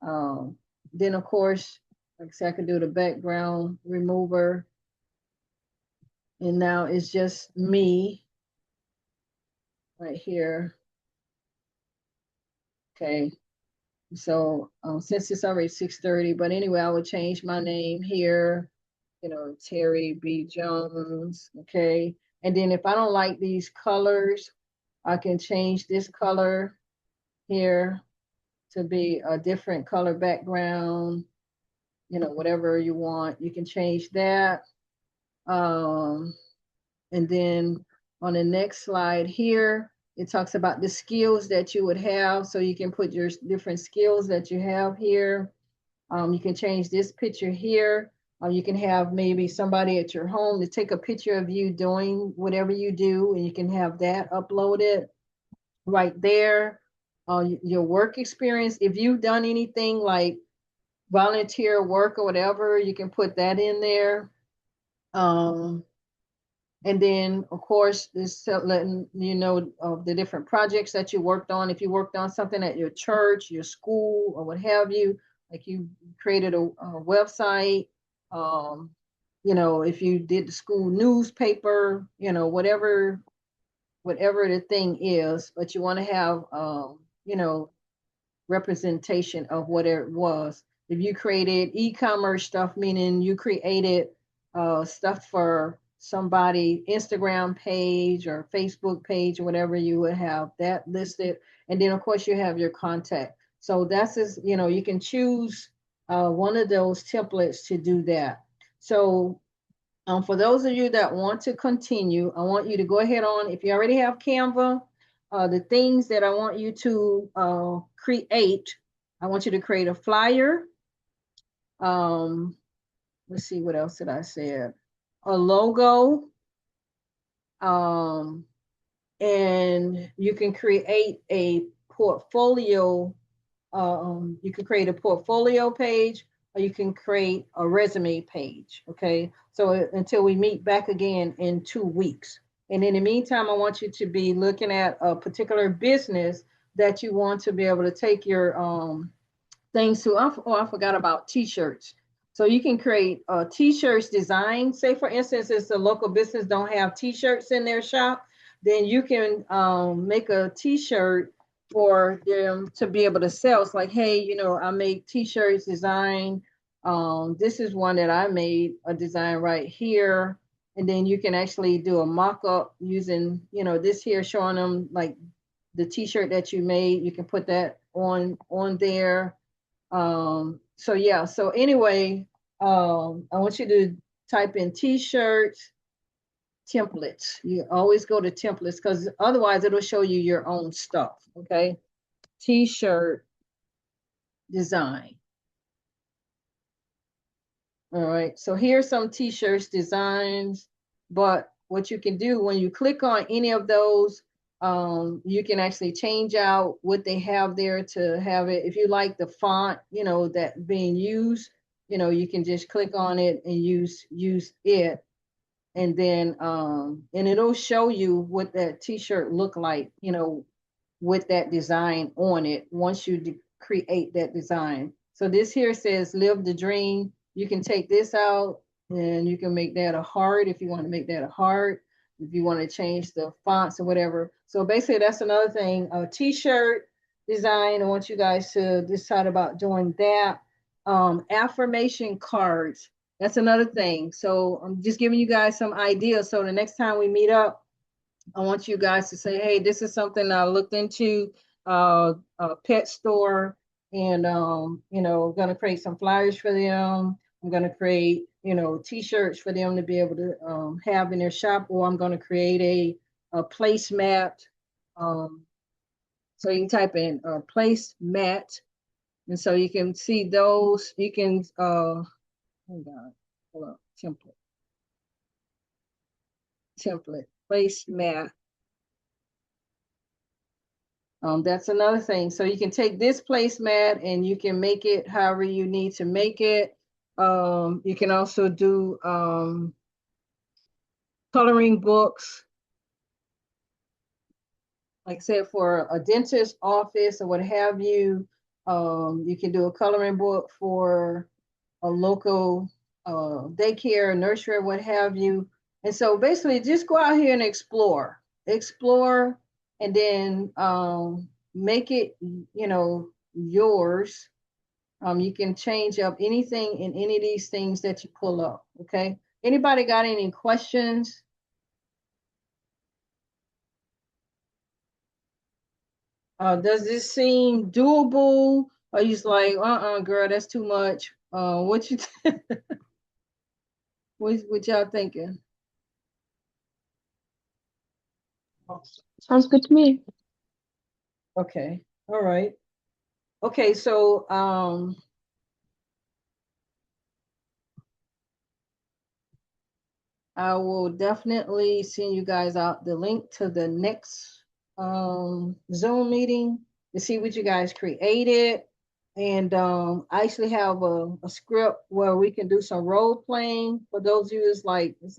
A: Then of course, like I said, I can do the background remover. And now it's just me right here. Okay, so since it's already 6:30, but anyway, I would change my name here, you know, Terry B. Jones, okay? And then if I don't like these colors, I can change this color here to be a different color background, you know, whatever you want, you can change that. And then on the next slide here, it talks about the skills that you would have. So you can put your different skills that you have here. You can change this picture here. You can have maybe somebody at your home to take a picture of you doing whatever you do, and you can have that uploaded right there. Your work experience, if you've done anything like volunteer work or whatever, you can put that in there. And then, of course, it's letting you know of the different projects that you worked on. If you worked on something at your church, your school, or what have you, like you created a website, you know, if you did the school newspaper, you know, whatever the thing is, but you want to have, you know, representation of what it was. If you created e-commerce stuff, meaning you created stuff for somebody Instagram page or Facebook page or whatever, you would have that listed. And then of course you have your contact. So that's just, you know, you can choose one of those templates to do that. So for those of you that want to continue, I want you to go ahead on, if you already have Canva, the things that I want you to create, I want you to create a flyer. Let's see, what else did I say? A logo. And you can create a portfolio. You can create a portfolio page, or you can create a resume page. Okay, so until we meet back again in 2 weeks. And in the meantime, I want you to be looking at a particular business that you want to be able to take your things to. Oh, I forgot about t-shirts. So you can create a t-shirts design. Say for instance, if the local business don't have t-shirts in their shop, then you can make a t-shirt for them to be able to sell. It's like, hey, you know, I make t-shirts design. This is one that I made a design right here. And then you can actually do a mock-up using, you know, this here, showing them like the t-shirt that you made. You can put that on there. So yeah, so anyway, I want you to type in t-shirts, templates. You always go to templates because otherwise it'll show you your own stuff. Okay. T-shirt design. All right. So here's some t-shirts designs, but what you can do when you click on any of those, you can actually change out what they have there to have it. If you like the font, that being used, you can just click on it and use it. And then and it'll show you what that t-shirt look like, with that design on it once you create that design. So this here says live the dream. You can take this out and you can make that a heart if you want to make that a heart, if you want to change the fonts or whatever. So basically that's another thing, a t-shirt design. I want you guys to decide about doing that. Affirmation cards. That's another thing. So I'm just giving you guys some ideas. So the next time we meet up, I want you guys to say, hey, this is something I looked into, a pet store, and gonna create some flyers for them. I'm gonna create, t-shirts for them to be able to have in their shop, or I'm gonna create a placemat. Um, so you can type in placemat, and so you can see those. You can hold on, hold on, template, placemat. That's another thing. So you can take this placemat and you can make it however you need to make it. You can also do coloring books, like I said, for a dentist office or what have you. You can do a coloring book for a local daycare, nursery, what have you. And so basically just go out here and explore, and then make it, yours. You can change up anything in any of these things that you pull up. Okay. Anybody got any questions? Does this seem doable? Or you just like, girl, that's too much. What you, what y'all thinking?
D: Sounds good to me.
A: Okay. All right. Okay. So, I will definitely send you guys out the link to the next Zoom meeting to see what you guys created. And I actually have a script where we can do some role playing. For those of you, it's like, I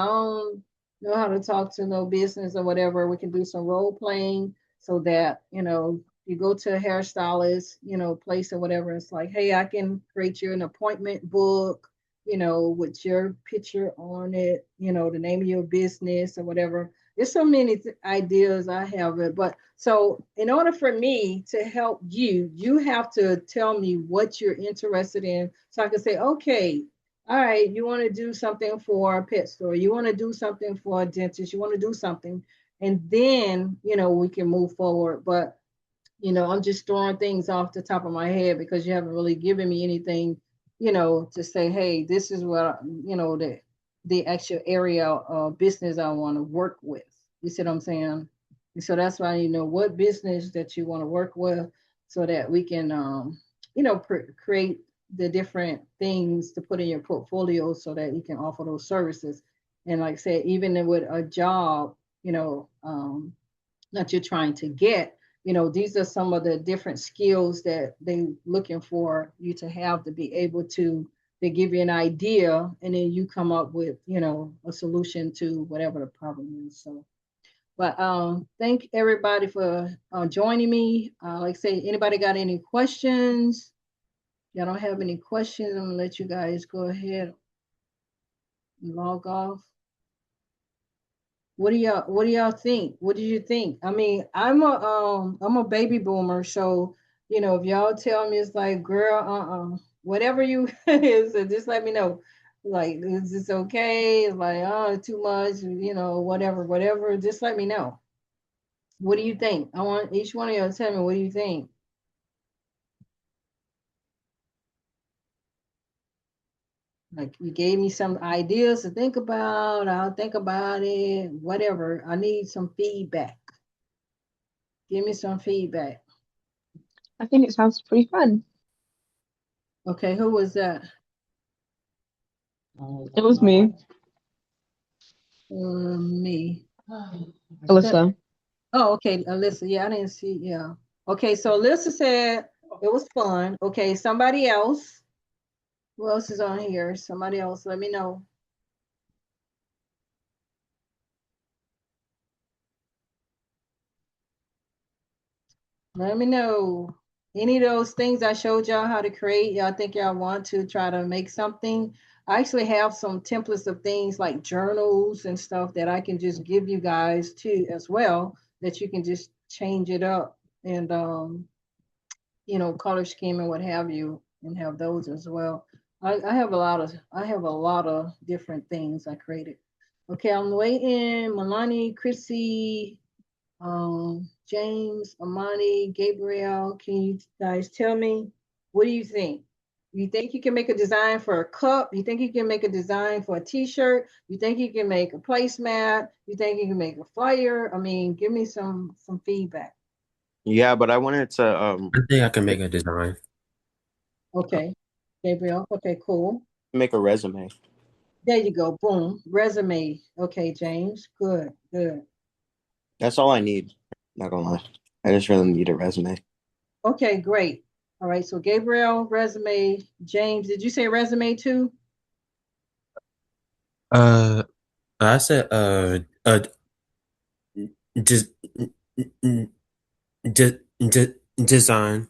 A: don't know how to talk to no business or whatever. We can do some role playing so that, you go to a hairstylist, place or whatever. It's like, hey, I can create you an appointment book, with your picture on it, the name of your business or whatever. There's so many ideas I have it, but so in order for me to help you, you have to tell me what you're interested in, so I can say, okay, all right, you want to do something for a pet store, you want to do something for a dentist, you want to do something, and then we can move forward. But I'm just throwing things off the top of my head because you haven't really given me anything, to say, hey, this is what, the actual area of business I want to work with. You see what I'm saying? And so that's why, what business that you want to work with so that we can, create the different things to put in your portfolio so that you can offer those services. And like I said, even with a job, that you're trying to get, these are some of the different skills that they looking for you to have to be able to, they give you an idea and then you come up with, a solution to whatever the problem is. So, but thank everybody for joining me. Like I say, anybody got any questions? Y'all don't have any questions, I'm gonna let you guys go ahead and log off. What do y'all think? What do you think? I mean, I'm a baby boomer, so if y'all tell me it's like, girl, whatever you is, so just let me know. Like, is this okay? It's like, oh, too much, whatever, just let me know. What do you think? I want each one of y'all to tell me, what do you think? Like you gave me some ideas to think about. I'll think about it. Whatever. I need some feedback. Give me some feedback.
D: I think it sounds pretty fun.
A: Okay, who was that?
D: It was me,
A: Me.
D: Alyssa.
A: Oh, okay, Alyssa. Yeah, I didn't see. Yeah. Okay, so Alyssa said it was fun. Okay, somebody else. Who else is on here? Somebody else. Let me know. Let me know. Any of those things I showed y'all how to create, y'all think y'all want to try to make something. I actually have some templates of things like journals and stuff that I can just give you guys too as well, that you can just change it up and color scheme and what have you, and have those as well. I have a lot of different things I created. Okay, I'm waiting. Milani, Chrissy, James, Amani, Gabriel, can you guys tell me, what do you think? You think you can make a design for a cup? You think you can make a design for a t-shirt? You think you can make a placemat? You think you can make a flyer? I mean, give me some feedback.
B: Yeah, but I wanted to
C: I think I can make a design.
A: Okay, Gabriel. Okay, cool.
B: make a resume.
A: There you go. Boom. Resume. Okay, James. Good, good.
B: That's all I need. Not gonna lie. I just really need a resume.
A: Okay, great. All right, so Gabriel, resume. James, did you say resume too?
C: Uh, I said just just design.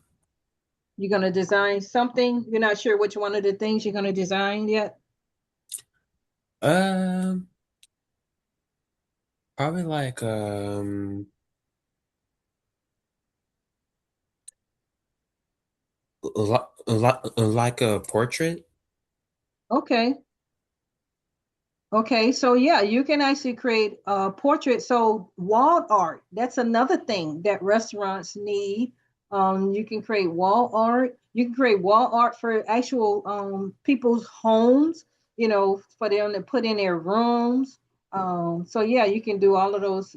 A: You're gonna design something? You're not sure which one of the things you're gonna design yet?
C: Um, probably like like a portrait.
A: Okay. Okay, so yeah, you can actually create a portrait. So wall art, that's another thing that restaurants need. You can create wall art. You can create wall art for actual people's homes, for them to put in their rooms. So yeah, you can do all of those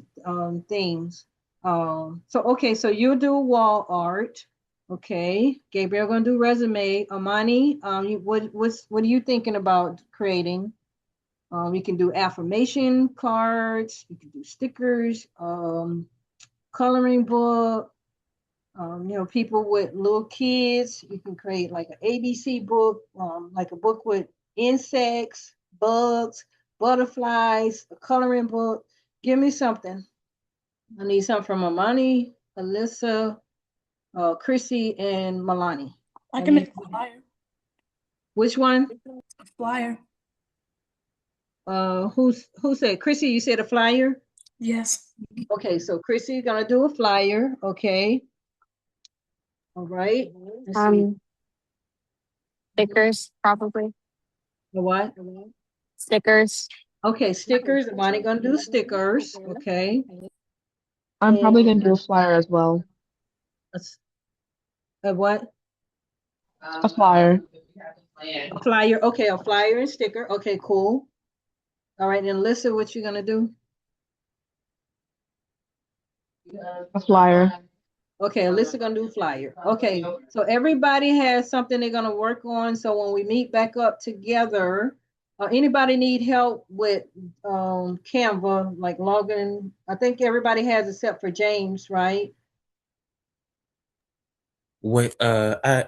A: things. So okay, so you do wall art. Okay, Gabriel gonna do resume. Amani, what are you thinking about creating? You can do affirmation cards, you can do stickers, coloring book. People with little kids, you can create like an ABC book, like a book with insects, bugs, butterflies, a coloring book. Give me something. I need something from Amani, Alyssa, Chrissy, and Milani.
F: I can make a flyer.
A: Which one?
F: A flyer.
A: Who said Chrissy? You said a flyer.
F: Yes.
A: Okay, so Chrissy's gonna do a flyer. Okay. All right. Let's see.
G: Stickers, probably.
A: The what?
G: Stickers.
A: Okay, stickers. Bonnie gonna do stickers. Okay.
D: I'm probably
A: And
D: gonna do a flyer as well.
A: a what?
D: A flyer.
A: A flyer. Okay, a flyer and sticker. Okay, cool. All right, and Alyssa, what you gonna do?
D: A flyer.
A: Okay, Alyssa gonna do flyer. Okay, so everybody has something they're gonna work on. So when we meet back up together, anybody need help with Canva, like logging? I think everybody has except for James, right?
C: Wait, I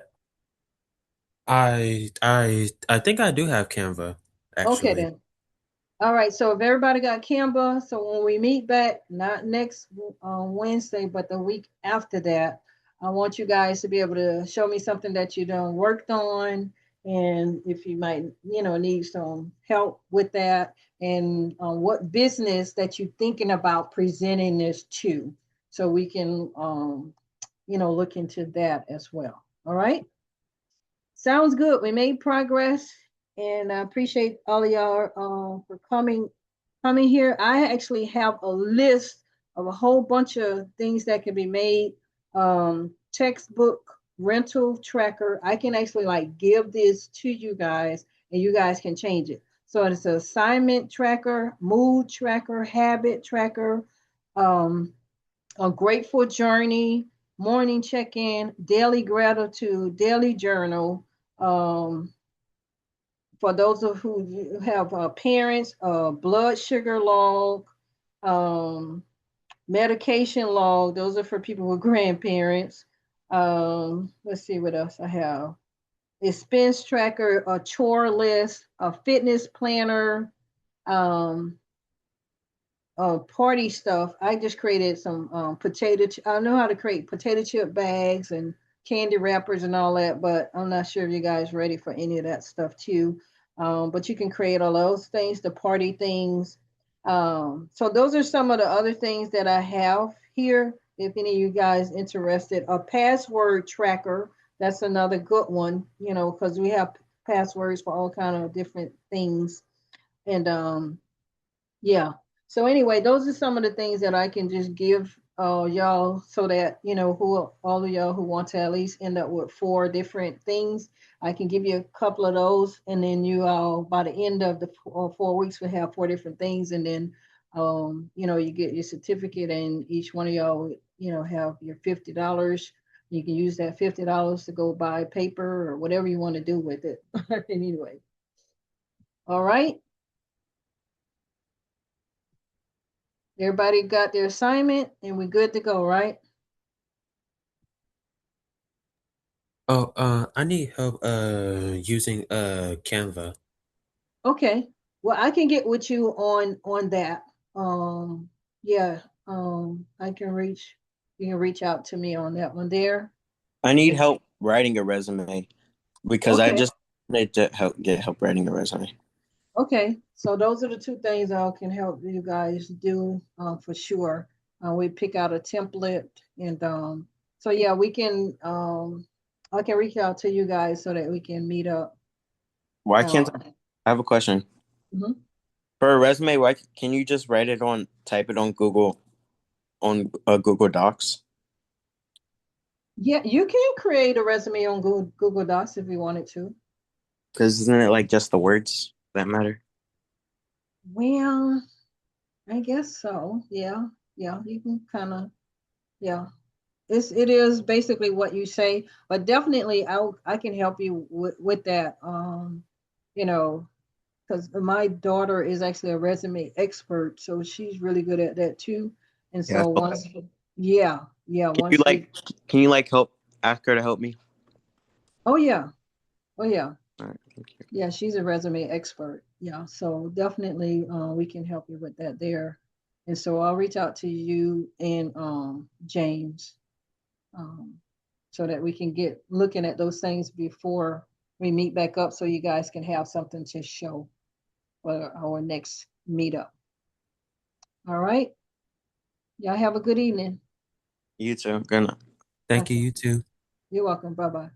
C: think I do have Canva
A: Okay
C: actually.
A: then. All right, so if everybody got Canva, so when we meet back, not next Wednesday, but the week after that, I want you guys to be able to show me something that you done worked on, and if you might, need some help with that, and what business that you're thinking about presenting this to, so we can, look into that as well. All right. Sounds good. We made progress, and I appreciate all of y'all for coming here. I actually have a list of a whole bunch of things that can be made. Textbook rental tracker. I can actually like give this to you guys, and you guys can change it. So it's an assignment tracker, mood tracker, habit tracker, um, a grateful journey, morning check-in, daily gratitude, daily journal. For those of who have parents, blood sugar log, um, medication log. Those are for people with grandparents. Let's see what else I have. Expense tracker, a chore list, a fitness planner, um, party stuff. I just created some I know how to create potato chip bags and candy wrappers and all that, but I'm not sure if you guys ready for any of that stuff too. But you can create all those things, the party things. So those are some of the other things that I have here. If any of you guys interested, a password tracker. That's another good one, because we have passwords for all kind of different things. And yeah. So anyway, those are some of the things that I can just give y'all so that who all of y'all who want to at least end up with 4 different things. I can give you a couple of those, and then you all by the end of the 4 weeks will have 4 different things, and then you get your certificate, and each one of y'all have your $50. You can use that $50 to go buy paper or whatever you want to do with it. Anyway, all right. Everybody got their assignment and we're good to go, right?
C: Oh, I need help using Canva.
A: Okay. Well, I can get with you on that. Yeah. I can reach you can reach out to me on that one there.
B: I need
A: And
B: help writing a resume because I
A: okay.
B: just need to get help writing a resume.
A: Okay. So those are the 2 things I can help you guys do for sure. We pick out a template and so yeah, we can I can reach out to you guys so that we can meet up.
B: Why can't
A: Uh,
B: I have a question?
A: mhm.
B: For a resume, why can you just type it on Google Docs?
A: Yeah, you can create a resume on Google Docs if you wanted to.
B: Because isn't it like just the words that matter?
A: Well, I guess so. Yeah, yeah, you can kind of, yeah. It is basically what you say, but definitely I can help you with that. You know, because my daughter is actually a resume expert, so she's really good at that too. And
B: Yeah.
A: so yeah, yeah,
B: Can you
A: once we,
B: help ask her to help me?
A: oh yeah, oh yeah.
B: All right, thank you.
A: Yeah, she's a resume expert. Yeah, so definitely we can help you with that there. And so I'll reach out to you and James um, so that we can get looking at those things before we meet back up so you guys can have something to show for our next meetup. All right. Y'all have a good evening.
B: You too. Good night.
C: Thank you,
A: Okay.
C: you too.
A: You're welcome. Bye bye.